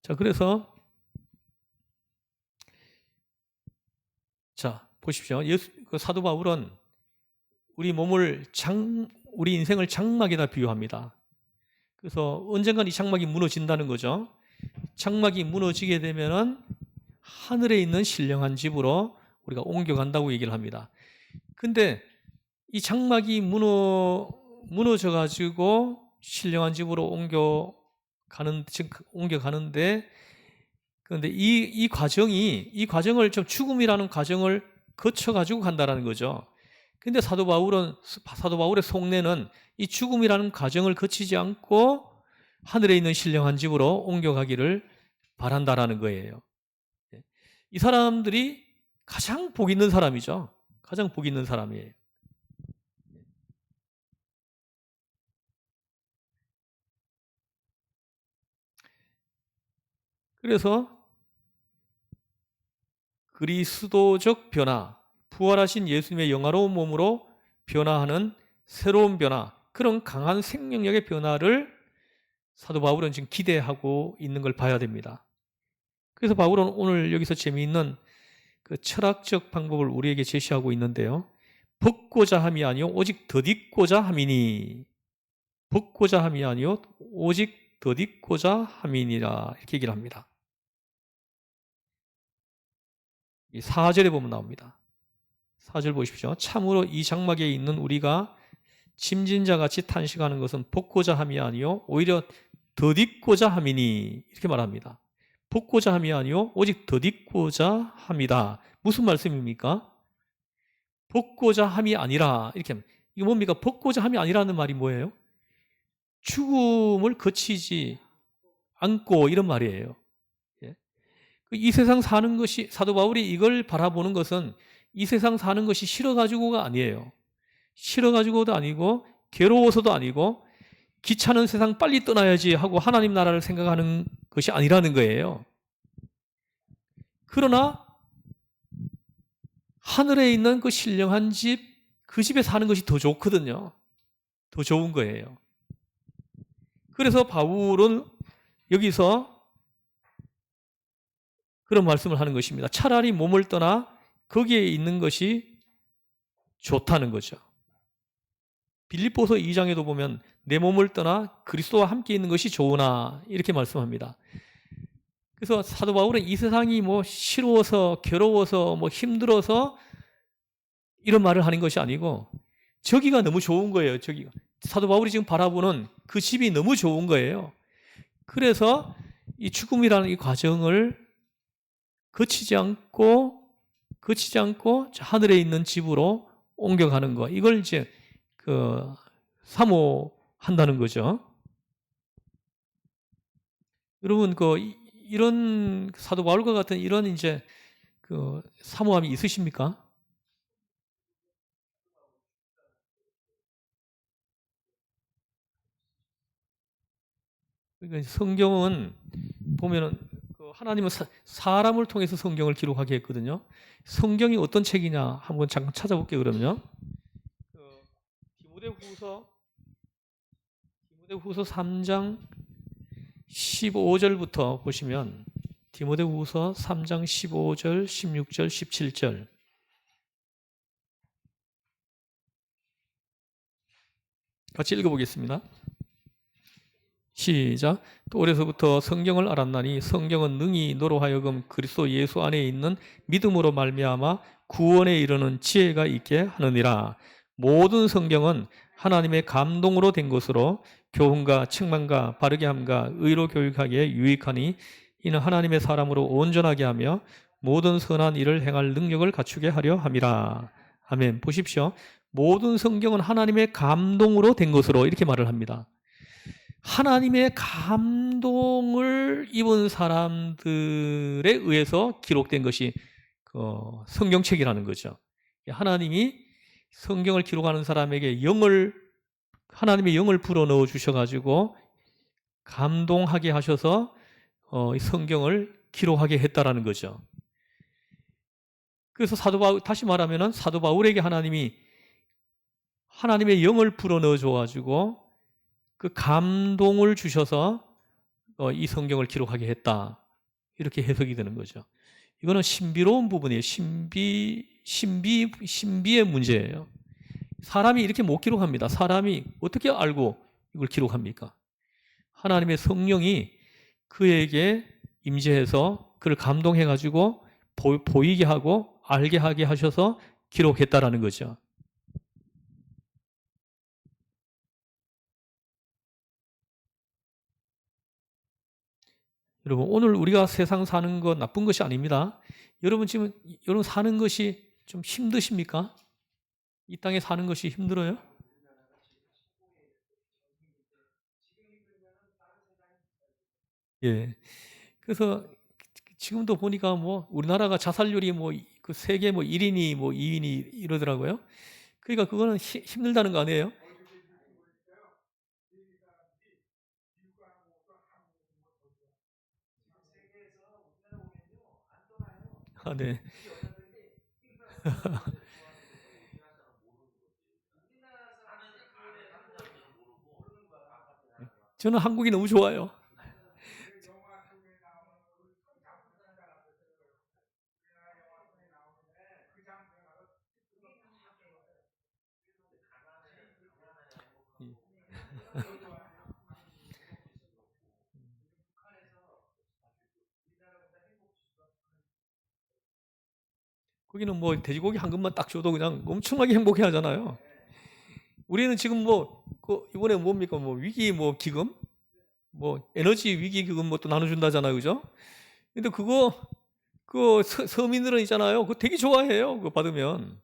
자, 그래서 자, 보십시오. 사도 바울은 우리 인생을 장막에다 비유합니다. 그래서 언젠간 이 장막이 무너진다는 거죠. 장막이 무너지게 되면은 하늘에 있는 신령한 집으로 우리가 옮겨간다고 얘기를 합니다. 근데 이 장막이 무너져 가지고 신령한 집으로 옮겨가는데, 그런데 이 과정을 좀 죽음이라는 과정을 거쳐 가지고 간다라는 거죠. 근데 사도 바울의 속내는 이 죽음이라는 과정을 거치지 않고 하늘에 있는 신령한 집으로 옮겨가기를 바란다라는 거예요. 이 사람들이 가장 복 있는 사람이죠. 가장 복 있는 사람이에요. 그래서 그리스도적 변화, 부활하신 예수님의 영화로운 몸으로 변화하는 새로운 변화, 그런 강한 생명력의 변화를 사도 바울은 지금 기대하고 있는 걸 봐야 됩니다. 그래서 바울은 오늘 여기서 재미있는 그 철학적 방법을 우리에게 제시하고 있는데요. 벗고자 함이 아니요 오직 덧입고자 함이니, 벗고자 함이 아니요 오직 덧입고자 함이니라, 이렇게 얘기를 합니다. 이 4절에 보면 나옵니다. 4절 보십시오. 참으로 이 장막에 있는 우리가 침진자같이 탄식하는 것은 벗고자 함이 아니요 오히려 덧입고자 함이니, 이렇게 말합니다. 복고자 함이 아니요 오직 덧입고자 함이다. 무슨 말씀입니까? 복고자 함이 아니라 이렇게 합니다. 이거 뭡니까? 복고자 함이 아니라는 말이 뭐예요? 죽음을 거치지 않고 이런 말이에요. 예? 이 세상 사는 것이 사도 바울이 이걸 바라보는 것은 이 세상 사는 것이 싫어가지고가 아니에요. 싫어가지고도 아니고 괴로워서도 아니고 귀찮은 세상 빨리 떠나야지 하고 하나님 나라를 생각하는 것이 아니라는 거예요. 그러나 하늘에 있는 그 신령한 집, 그 집에 사는 것이 더 좋거든요. 더 좋은 거예요. 그래서 바울은 여기서 그런 말씀을 하는 것입니다. 차라리 몸을 떠나 거기에 있는 것이 좋다는 거죠. 빌립보서 2장에도 보면 내 몸을 떠나 그리스도와 함께 있는 것이 좋으나 이렇게 말씀합니다. 그래서 사도 바울은 이 세상이 뭐 싫어서 괴로워서 뭐 힘들어서 이런 말을 하는 것이 아니고 저기가 너무 좋은 거예요. 저기가. 사도 바울이 지금 바라보는 그 집이 너무 좋은 거예요. 그래서 이 죽음이라는 이 과정을 거치지 않고 하늘에 있는 집으로 옮겨가는 거. 이걸 이제 사모한다는 거죠. 여러분 이런 사도 바울과 같은 이런 이제 사모함이 있으십니까? 그러니까 성경은 보면은 하나님은 사람을 통해서 성경을 기록하게 했거든요. 성경이 어떤 책이냐 한번 잠깐 찾아볼게요. 그러면요. 디모데후서 3장 15절부터 보시면 디모데후서 3장 15절, 16절, 17절 같이 읽어보겠습니다. 시작. 또 어려서부터 성경을 알았나니 성경은 능히 너로 하여금 그리스도 예수 안에 있는 믿음으로 말미암아 구원에 이르는 지혜가 있게 하느니라. 모든 성경은 하나님의 감동으로 된 것으로 교훈과 책망과 바르게 함과 의로 교육하기에 유익하니 이는 하나님의 사람으로 온전하게 하며 모든 선한 일을 행할 능력을 갖추게 하려 함이라. 아멘. 보십시오. 모든 성경은 하나님의 감동으로 된 것으로 이렇게 말을 합니다. 하나님의 감동을 입은 사람들에 의해서 기록된 것이 성경책이라는 거죠. 하나님이 성경을 기록하는 사람에게 하나님의 영을 불어넣어 주셔가지고 감동하게 하셔서 이 성경을 기록하게 했다라는 거죠. 그래서 다시 말하면은 사도 바울에게 하나님의 영을 불어넣어 줘가지고 그 감동을 주셔서 이 성경을 기록하게 했다. 이렇게 해석이 되는 거죠. 이거는 신비로운 부분이에요. 신비의 문제예요. 사람이 이렇게 못 기록합니다. 사람이 어떻게 알고 이걸 기록합니까? 하나님의 성령이 그에게 임재해서 그를 감동해가지고 보이게 하고 알게 하게 하셔서 기록했다라는 거죠. 여러분, 오늘 우리가 세상 사는 거 나쁜 것이 아닙니다. 여러분 사는 것이 좀 힘드십니까? 이 땅에 사는 것이 힘들어요? 예. 그래서 지금도 보니까 뭐 우리나라가 자살률이 뭐 그 세계 뭐 1인이 뭐 2인이 이러더라고요. 그러니까 그거는 힘들다는 거 아니에요? 아, 네. 저는 한국이 너무 좋아요. 거기는 뭐 돼지고기 한 근만 딱 줘도 그냥 엄청나게 행복해 하잖아요. 우리는 지금 이번에 뭡니까? 뭐 위기 뭐 기금? 뭐 에너지 위기 기금 뭐 또 나눠준다잖아요. 그죠? 근데 서민들은 있잖아요. 그거 되게 좋아해요. 그거 받으면.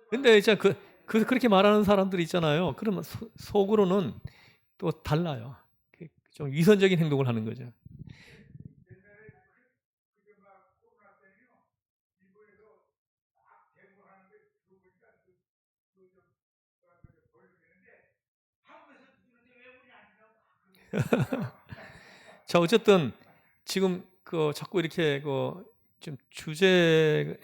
근데 이제 그렇게 말하는 사람들이 있잖아요. 그러면 속으로는 또 달라요. 좀 위선적인 행동을 하는 거죠. 자, 어쨌든 지금 자꾸 이렇게 좀 주제에서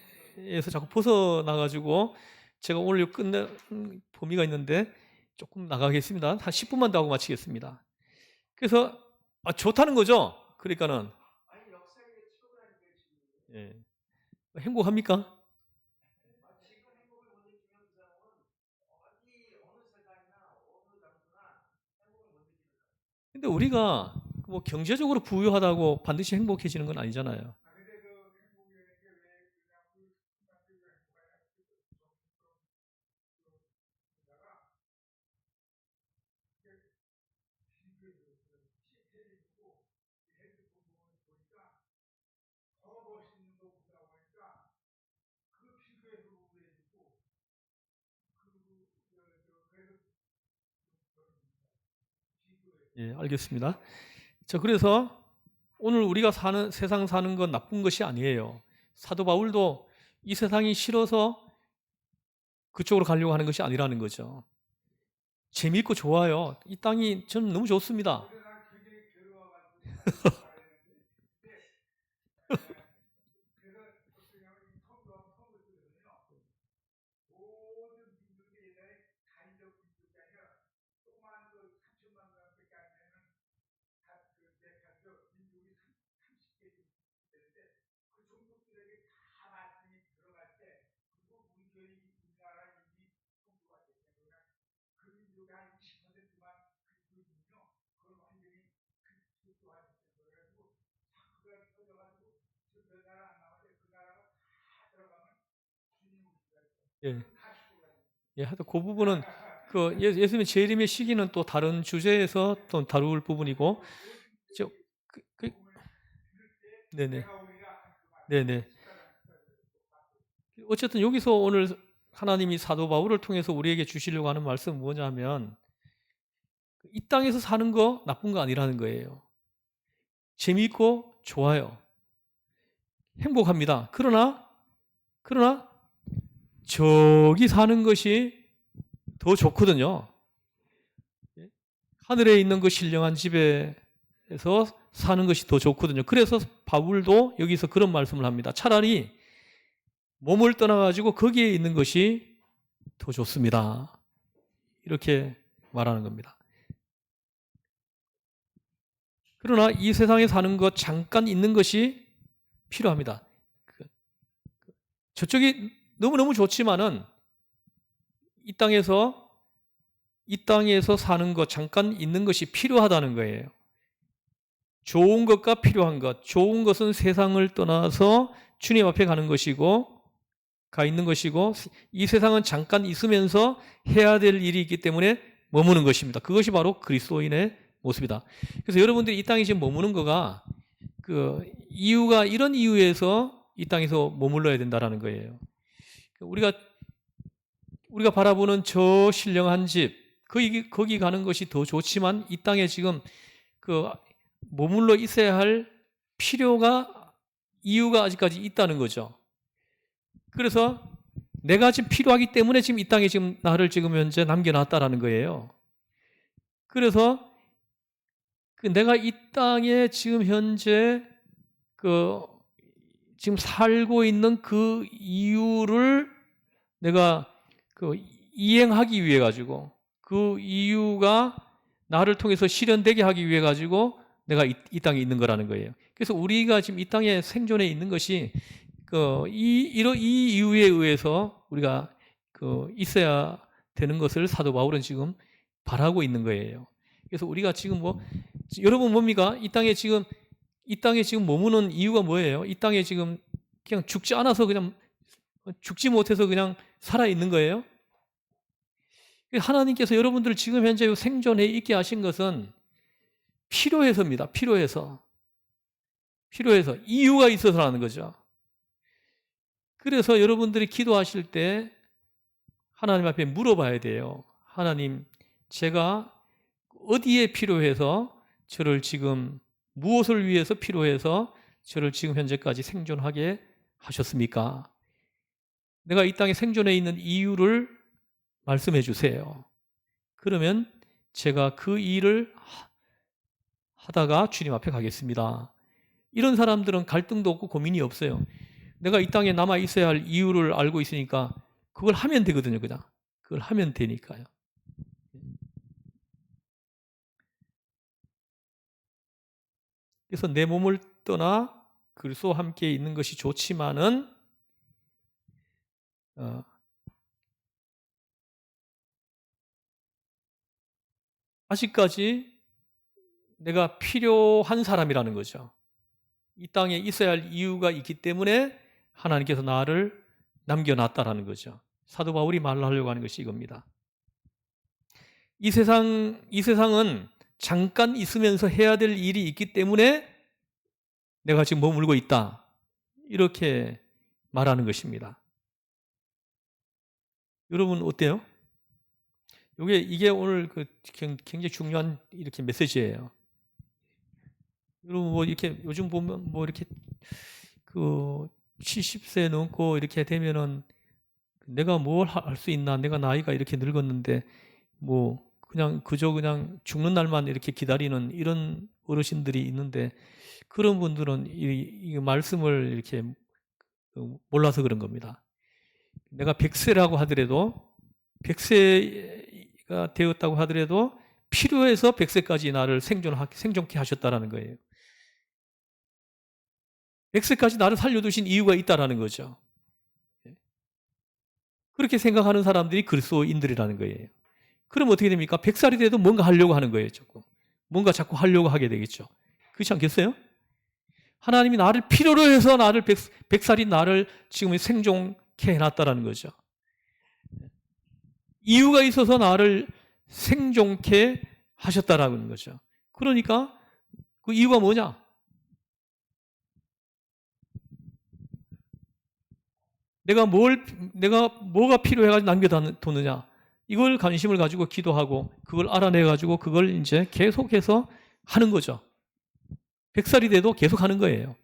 자꾸 벗어나가지고 제가 오늘 끝내 범위가 있는데 조금 나가겠습니다. 한 10분만 더 하고 마치겠습니다. 그래서 좋다는 거죠. 그러니까는 예. 행복합니까? 근데 우리가 뭐 경제적으로 부유하다고 반드시 행복해지는 건 아니잖아요. 예, 알겠습니다. 자, 그래서 오늘 우리가 세상 사는 건 나쁜 것이 아니에요. 사도 바울도 이 세상이 싫어서 그쪽으로 가려고 하는 것이 아니라는 거죠. 재미있고 좋아요. 이 땅이 저는 너무 좋습니다. 예, 예, 하여튼 그 부분은 예수님의 재림의 시기는 또 다른 주제에서 또 다룰 부분이고, 저, 네네, 네네. 어쨌든 여기서 오늘 하나님이 사도 바울을 통해서 우리에게 주시려고 하는 말씀은 뭐냐면 이 땅에서 사는 거 나쁜 거 아니라는 거예요. 재미있고 좋아요. 행복합니다. 그러나 저기 사는 것이 더 좋거든요. 하늘에 있는 그 신령한 집에서 사는 것이 더 좋거든요. 그래서 바울도 여기서 그런 말씀을 합니다. 차라리 몸을 떠나가지고 거기에 있는 것이 더 좋습니다. 이렇게 말하는 겁니다. 그러나 이 세상에 사는 것 잠깐 있는 것이 필요합니다. 저쪽이 너무너무 좋지만은 이 땅에서 사는 것 잠깐 있는 것이 필요하다는 거예요. 좋은 것과 필요한 것. 좋은 것은 세상을 떠나서 주님 앞에 가는 것이고 가 있는 것이고 이 세상은 잠깐 있으면서 해야 될 일이 있기 때문에 머무는 것입니다. 그것이 바로 그리스도인의 모습이다. 그래서 여러분들이 이 땅에 지금 머무는 거가 이유가 이런 이유에서 이 땅에서 머물러야 된다라는 거예요. 우리가 바라보는 저 신령한 집, 거기 가는 것이 더 좋지만 이 땅에 지금 머물러 있어야 할 이유가 아직까지 있다는 거죠. 그래서 내가 지금 필요하기 때문에 지금 이 땅에 지금 나를 지금 현재 남겨놨다라는 거예요. 그래서 내가 이 땅에 지금 현재 지금 살고 있는 그 이유를 내가 이행하기 위해 가지고 그 이유가 나를 통해서 실현되게 하기 위해 가지고 내가 이 땅에 있는 거라는 거예요. 그래서 우리가 지금 이 땅에 생존해 있는 것이 이 이유에 의해서 우리가 있어야 되는 것을 사도 바울은 지금 바라고 있는 거예요. 그래서 우리가 지금 여러분 뭡니까? 이 땅에 지금 이 땅에 지금 머무는 이유가 뭐예요? 이 땅에 지금 그냥 죽지 않아서 그냥 죽지 못해서 그냥 살아있는 거예요? 하나님께서 여러분들을 지금 현재 생존해 있게 하신 것은 필요해서입니다. 필요해서. 이유가 있어서라는 거죠. 그래서 여러분들이 기도하실 때 하나님 앞에 물어봐야 돼요. 하나님, 제가 어디에 필요해서 저를 지금 무엇을 위해서 필요해서 저를 지금 현재까지 생존하게 하셨습니까? 내가 이 땅에 생존해 있는 이유를 말씀해 주세요. 그러면 제가 그 일을 하다가 주님 앞에 가겠습니다. 이런 사람들은 갈등도 없고 고민이 없어요. 내가 이 땅에 남아 있어야 할 이유를 알고 있으니까 그걸 하면 되거든요. 그냥 그걸 하면 되니까요. 그래서 내 몸을 떠나 그리스도와 함께 있는 것이 좋지만은 아직까지 내가 필요한 사람이라는 거죠. 이 땅에 있어야 할 이유가 있기 때문에 하나님께서 나를 남겨놨다라는 거죠. 사도 바울이 말하려고 하는 것이 이겁니다. 이 세상은 잠깐 있으면서 해야 될 일이 있기 때문에 내가 지금 머물고 있다. 이렇게 말하는 것입니다. 여러분 어때요? 이게 오늘 굉장히 중요한 이렇게 메시지예요. 여러분 뭐 이렇게 요즘 보면 뭐 이렇게 70세 넘고 이렇게 되면은 내가 뭘 할 수 있나? 내가 나이가 이렇게 늙었는데 뭐 그냥 죽는 날만 이렇게 기다리는 이런 어르신들이 있는데 그런 분들은 이 말씀을 이렇게 몰라서 그런 겁니다. 내가 100세라고 하더라도 100세가 되었다고 하더라도 필요해서 100세까지 나를 생존케 하셨다라는 거예요. 100세까지 나를 살려두신 이유가 있다라는 거죠. 그렇게 생각하는 사람들이 그리스도인들이라는 거예요. 그럼 어떻게 됩니까? 100살이 돼도 뭔가 하려고 하는 거예요. 뭔가 자꾸 하려고 하게 되겠죠. 그렇지 않겠어요? 하나님이 나를 필요로 해서 100살인 나를 지금 생존케 해놨다라는 거죠. 이유가 있어서 나를 생존케 하셨다라는 거죠. 그러니까 그 이유가 뭐냐? 내가 뭐가 필요해가지고 남겨두느냐? 이걸 관심을 가지고 기도하고 그걸 알아내가지고 그걸 이제 계속해서 하는 거죠. 100살이 돼도 계속 하는 거예요.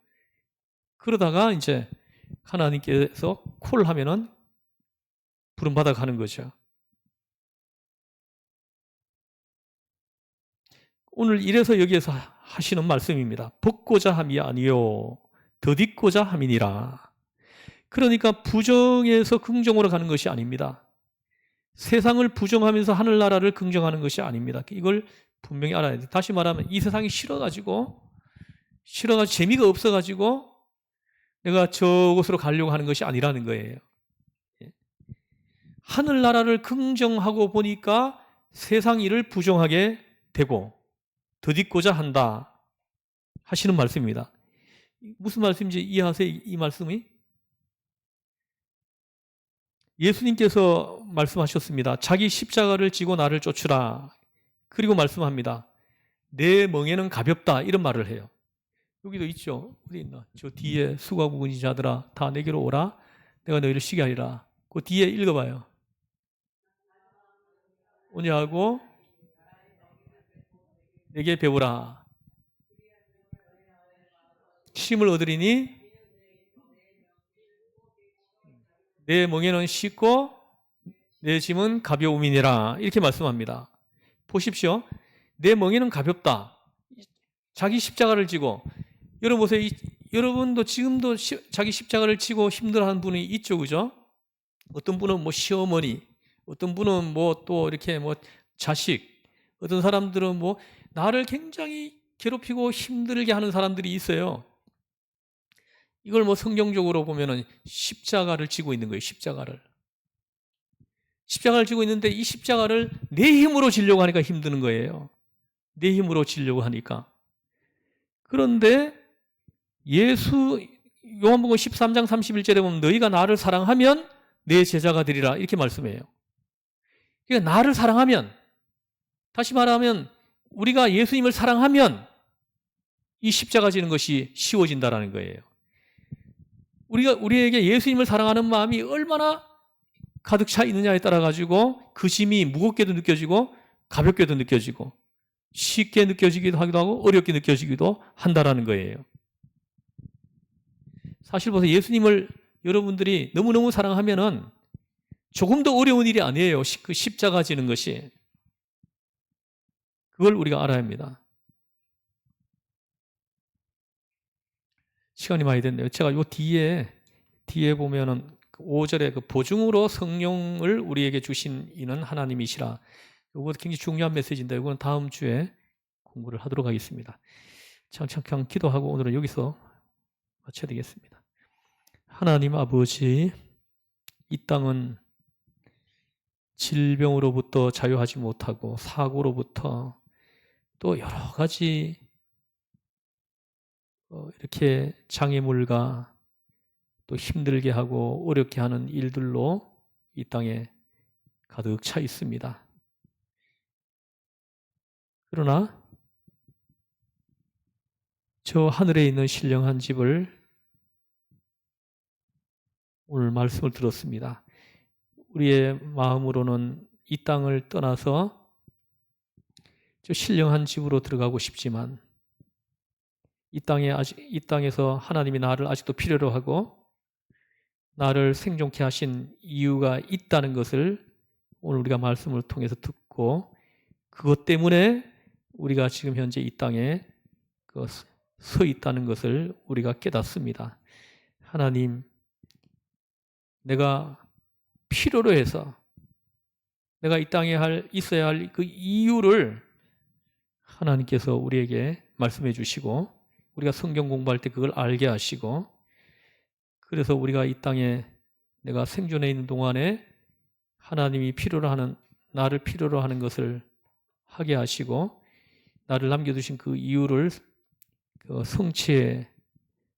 그러다가 이제 하나님께서 콜 하면은 부름받아 가는 거죠. 오늘 이래서 여기에서 하시는 말씀입니다. 벗고자 함이 아니요 더딛고자 함이니라. 그러니까 부정에서 긍정으로 가는 것이 아닙니다. 세상을 부정하면서 하늘나라를 긍정하는 것이 아닙니다. 이걸 분명히 알아야 돼요. 다시 말하면 이 세상이 싫어가지고 재미가 없어가지고 내가 저곳으로 가려고 하는 것이 아니라는 거예요. 하늘나라를 긍정하고 보니까 세상 일을 부정하게 되고 더딛고자 한다 하시는 말씀입니다. 무슨 말씀인지 이해하세요? 이 말씀이? 예수님께서 말씀하셨습니다. 자기 십자가를 지고 나를 쫓으라. 그리고 말씀합니다. 내 멍에는 가볍다. 이런 말을 해요. 여기도 있죠. 어디 있나? 저 뒤에 수고하고 자들아 다 내게로 오라. 내가 너희를 쉬게 하리라. 그 뒤에 읽어봐요. 오냐고 내게 배우라. 쉼을 얻으리니 내 멍에는 쉽고 내 짐은 가벼움이니라. 이렇게 말씀합니다. 보십시오. 내 멍에는 가볍다. 자기 십자가를 지고 여러분 보세요. 여러분도 지금도 자기 십자가를 지고 힘들어하는 분이 있죠. 그죠? 어떤 분은 뭐 시어머니, 어떤 분은 뭐 또 이렇게 뭐 자식, 어떤 사람들은 뭐 나를 굉장히 괴롭히고 힘들게 하는 사람들이 있어요. 이걸 뭐 성경적으로 보면은 십자가를 지고 있는 거예요. 십자가를 지고 있는데 이 십자가를 내 힘으로 지려고 하니까 힘드는 거예요. 내 힘으로 지려고 하니까. 그런데 요한복음 13장 31절에 보면 너희가 나를 사랑하면 내 제자가 되리라 이렇게 말씀해요. 그러니까 나를 사랑하면, 다시 말하면 우리가 예수님을 사랑하면 이 십자가 지는 것이 쉬워진다라는 거예요. 우리에게 예수님을 사랑하는 마음이 얼마나 가득 차 있느냐에 따라 가지고 그 짐이 무겁게도 느껴지고 가볍게도 느껴지고 쉽게 느껴지기도 하기도 하고 어렵게 느껴지기도 한다라는 거예요. 사실 보세요. 예수님을 여러분들이 너무너무 사랑하면은 조금 더 어려운 일이 아니에요. 그 십자가 지는 것이. 그걸 우리가 알아야 합니다. 시간이 많이 됐네요. 제가 요 뒤에 보면은 5절에 그 보증으로 성령을 우리에게 주신 이는 하나님이시라. 이거 굉장히 중요한 메시지인데 이건 다음 주에 공부를 하도록 하겠습니다. 잠깐 기도하고 오늘은 여기서 마쳐야 되겠습니다. 하나님 아버지, 이 땅은 질병으로부터 자유하지 못하고 사고로부터 또 여러 가지 이렇게 장애물과 또 힘들게 하고 어렵게 하는 일들로 이 땅에 가득 차 있습니다. 그러나 저 하늘에 있는 신령한 집을 오늘 말씀을 들었습니다. 우리의 마음으로는 이 땅을 떠나서 저 신령한 집으로 들어가고 싶지만 이 땅에서 하나님이 나를 아직도 필요로 하고 나를 생존케 하신 이유가 있다는 것을 오늘 우리가 말씀을 통해서 듣고 그것 때문에 우리가 지금 현재 이 땅에 서 있다는 것을 우리가 깨닫습니다. 하나님, 내가 필요로 해서 내가 이 땅에 있어야 할 그 이유를 하나님께서 우리에게 말씀해 주시고 우리가 성경 공부할 때 그걸 알게 하시고 그래서 우리가 이 땅에 내가 생존해 있는 동안에 하나님이 나를 필요로 하는 것을 하게 하시고 나를 남겨두신 그 이유를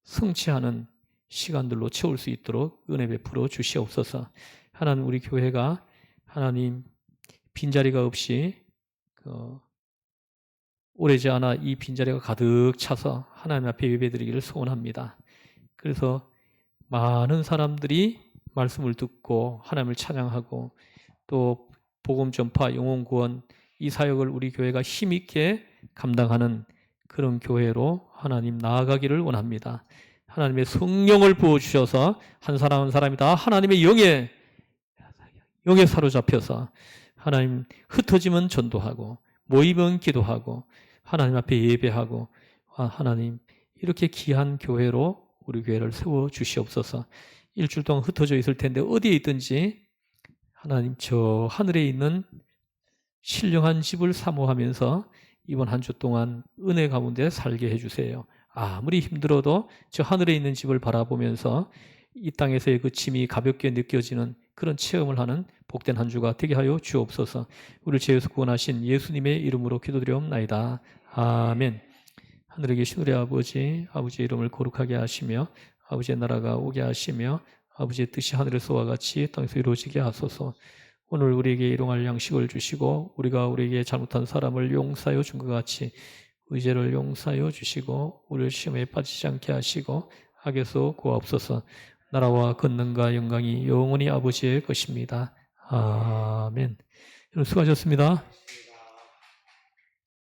성취하는 시간들로 채울 수 있도록 은혜 베풀어 주시옵소서. 하나님, 우리 교회가 하나님 빈자리가 없이 오래지 않아 이 빈자리가 가득 차서 하나님 앞에 예배드리기를 소원합니다. 그래서 많은 사람들이 말씀을 듣고 하나님을 찬양하고 또 복음 전파, 영혼 구원 이 사역을 우리 교회가 힘있게 감당하는 그런 교회로 하나님 나아가기를 원합니다. 하나님의 성령을 부어주셔서 한 사람 한 사람이 다 하나님의 영에 사로잡혀서 하나님 흩어지면 전도하고 모이면 기도하고 하나님 앞에 예배하고 하나님 이렇게 귀한 교회로 우리 교회를 세워주시옵소서. 일주일 동안 흩어져 있을 텐데 어디에 있든지 하나님 저 하늘에 있는 신령한 집을 사모하면서 이번 한 주 동안 은혜 가운데 살게 해주세요. 아무리 힘들어도 저 하늘에 있는 집을 바라보면서 이 땅에서의 그 짐이 가볍게 느껴지는 그런 체험을 하는 복된 한 주가 되게 하여 주옵소서. 우리를 죄에서 구원하신 예수님의 이름으로 기도드리옵나이다. 아멘. 하늘에 계신 우리 아버지의 이름을 거룩하게 하시며 아버지의 나라가 오게 하시며 아버지의 뜻이 하늘에서와 같이 땅에서 이루어지게 하소서. 오늘 우리에게 일용할 양식을 주시고 우리가 우리에게 잘못한 사람을 용서하여 준 것 같이 의죄를 용서하여 주시고 우리를 시험에 빠지지 않게 하시고 악에서 구하옵소서. 나라와 권능과 영광이 영원히 아버지의 것입니다. 아멘. 여러분 수고하셨습니다.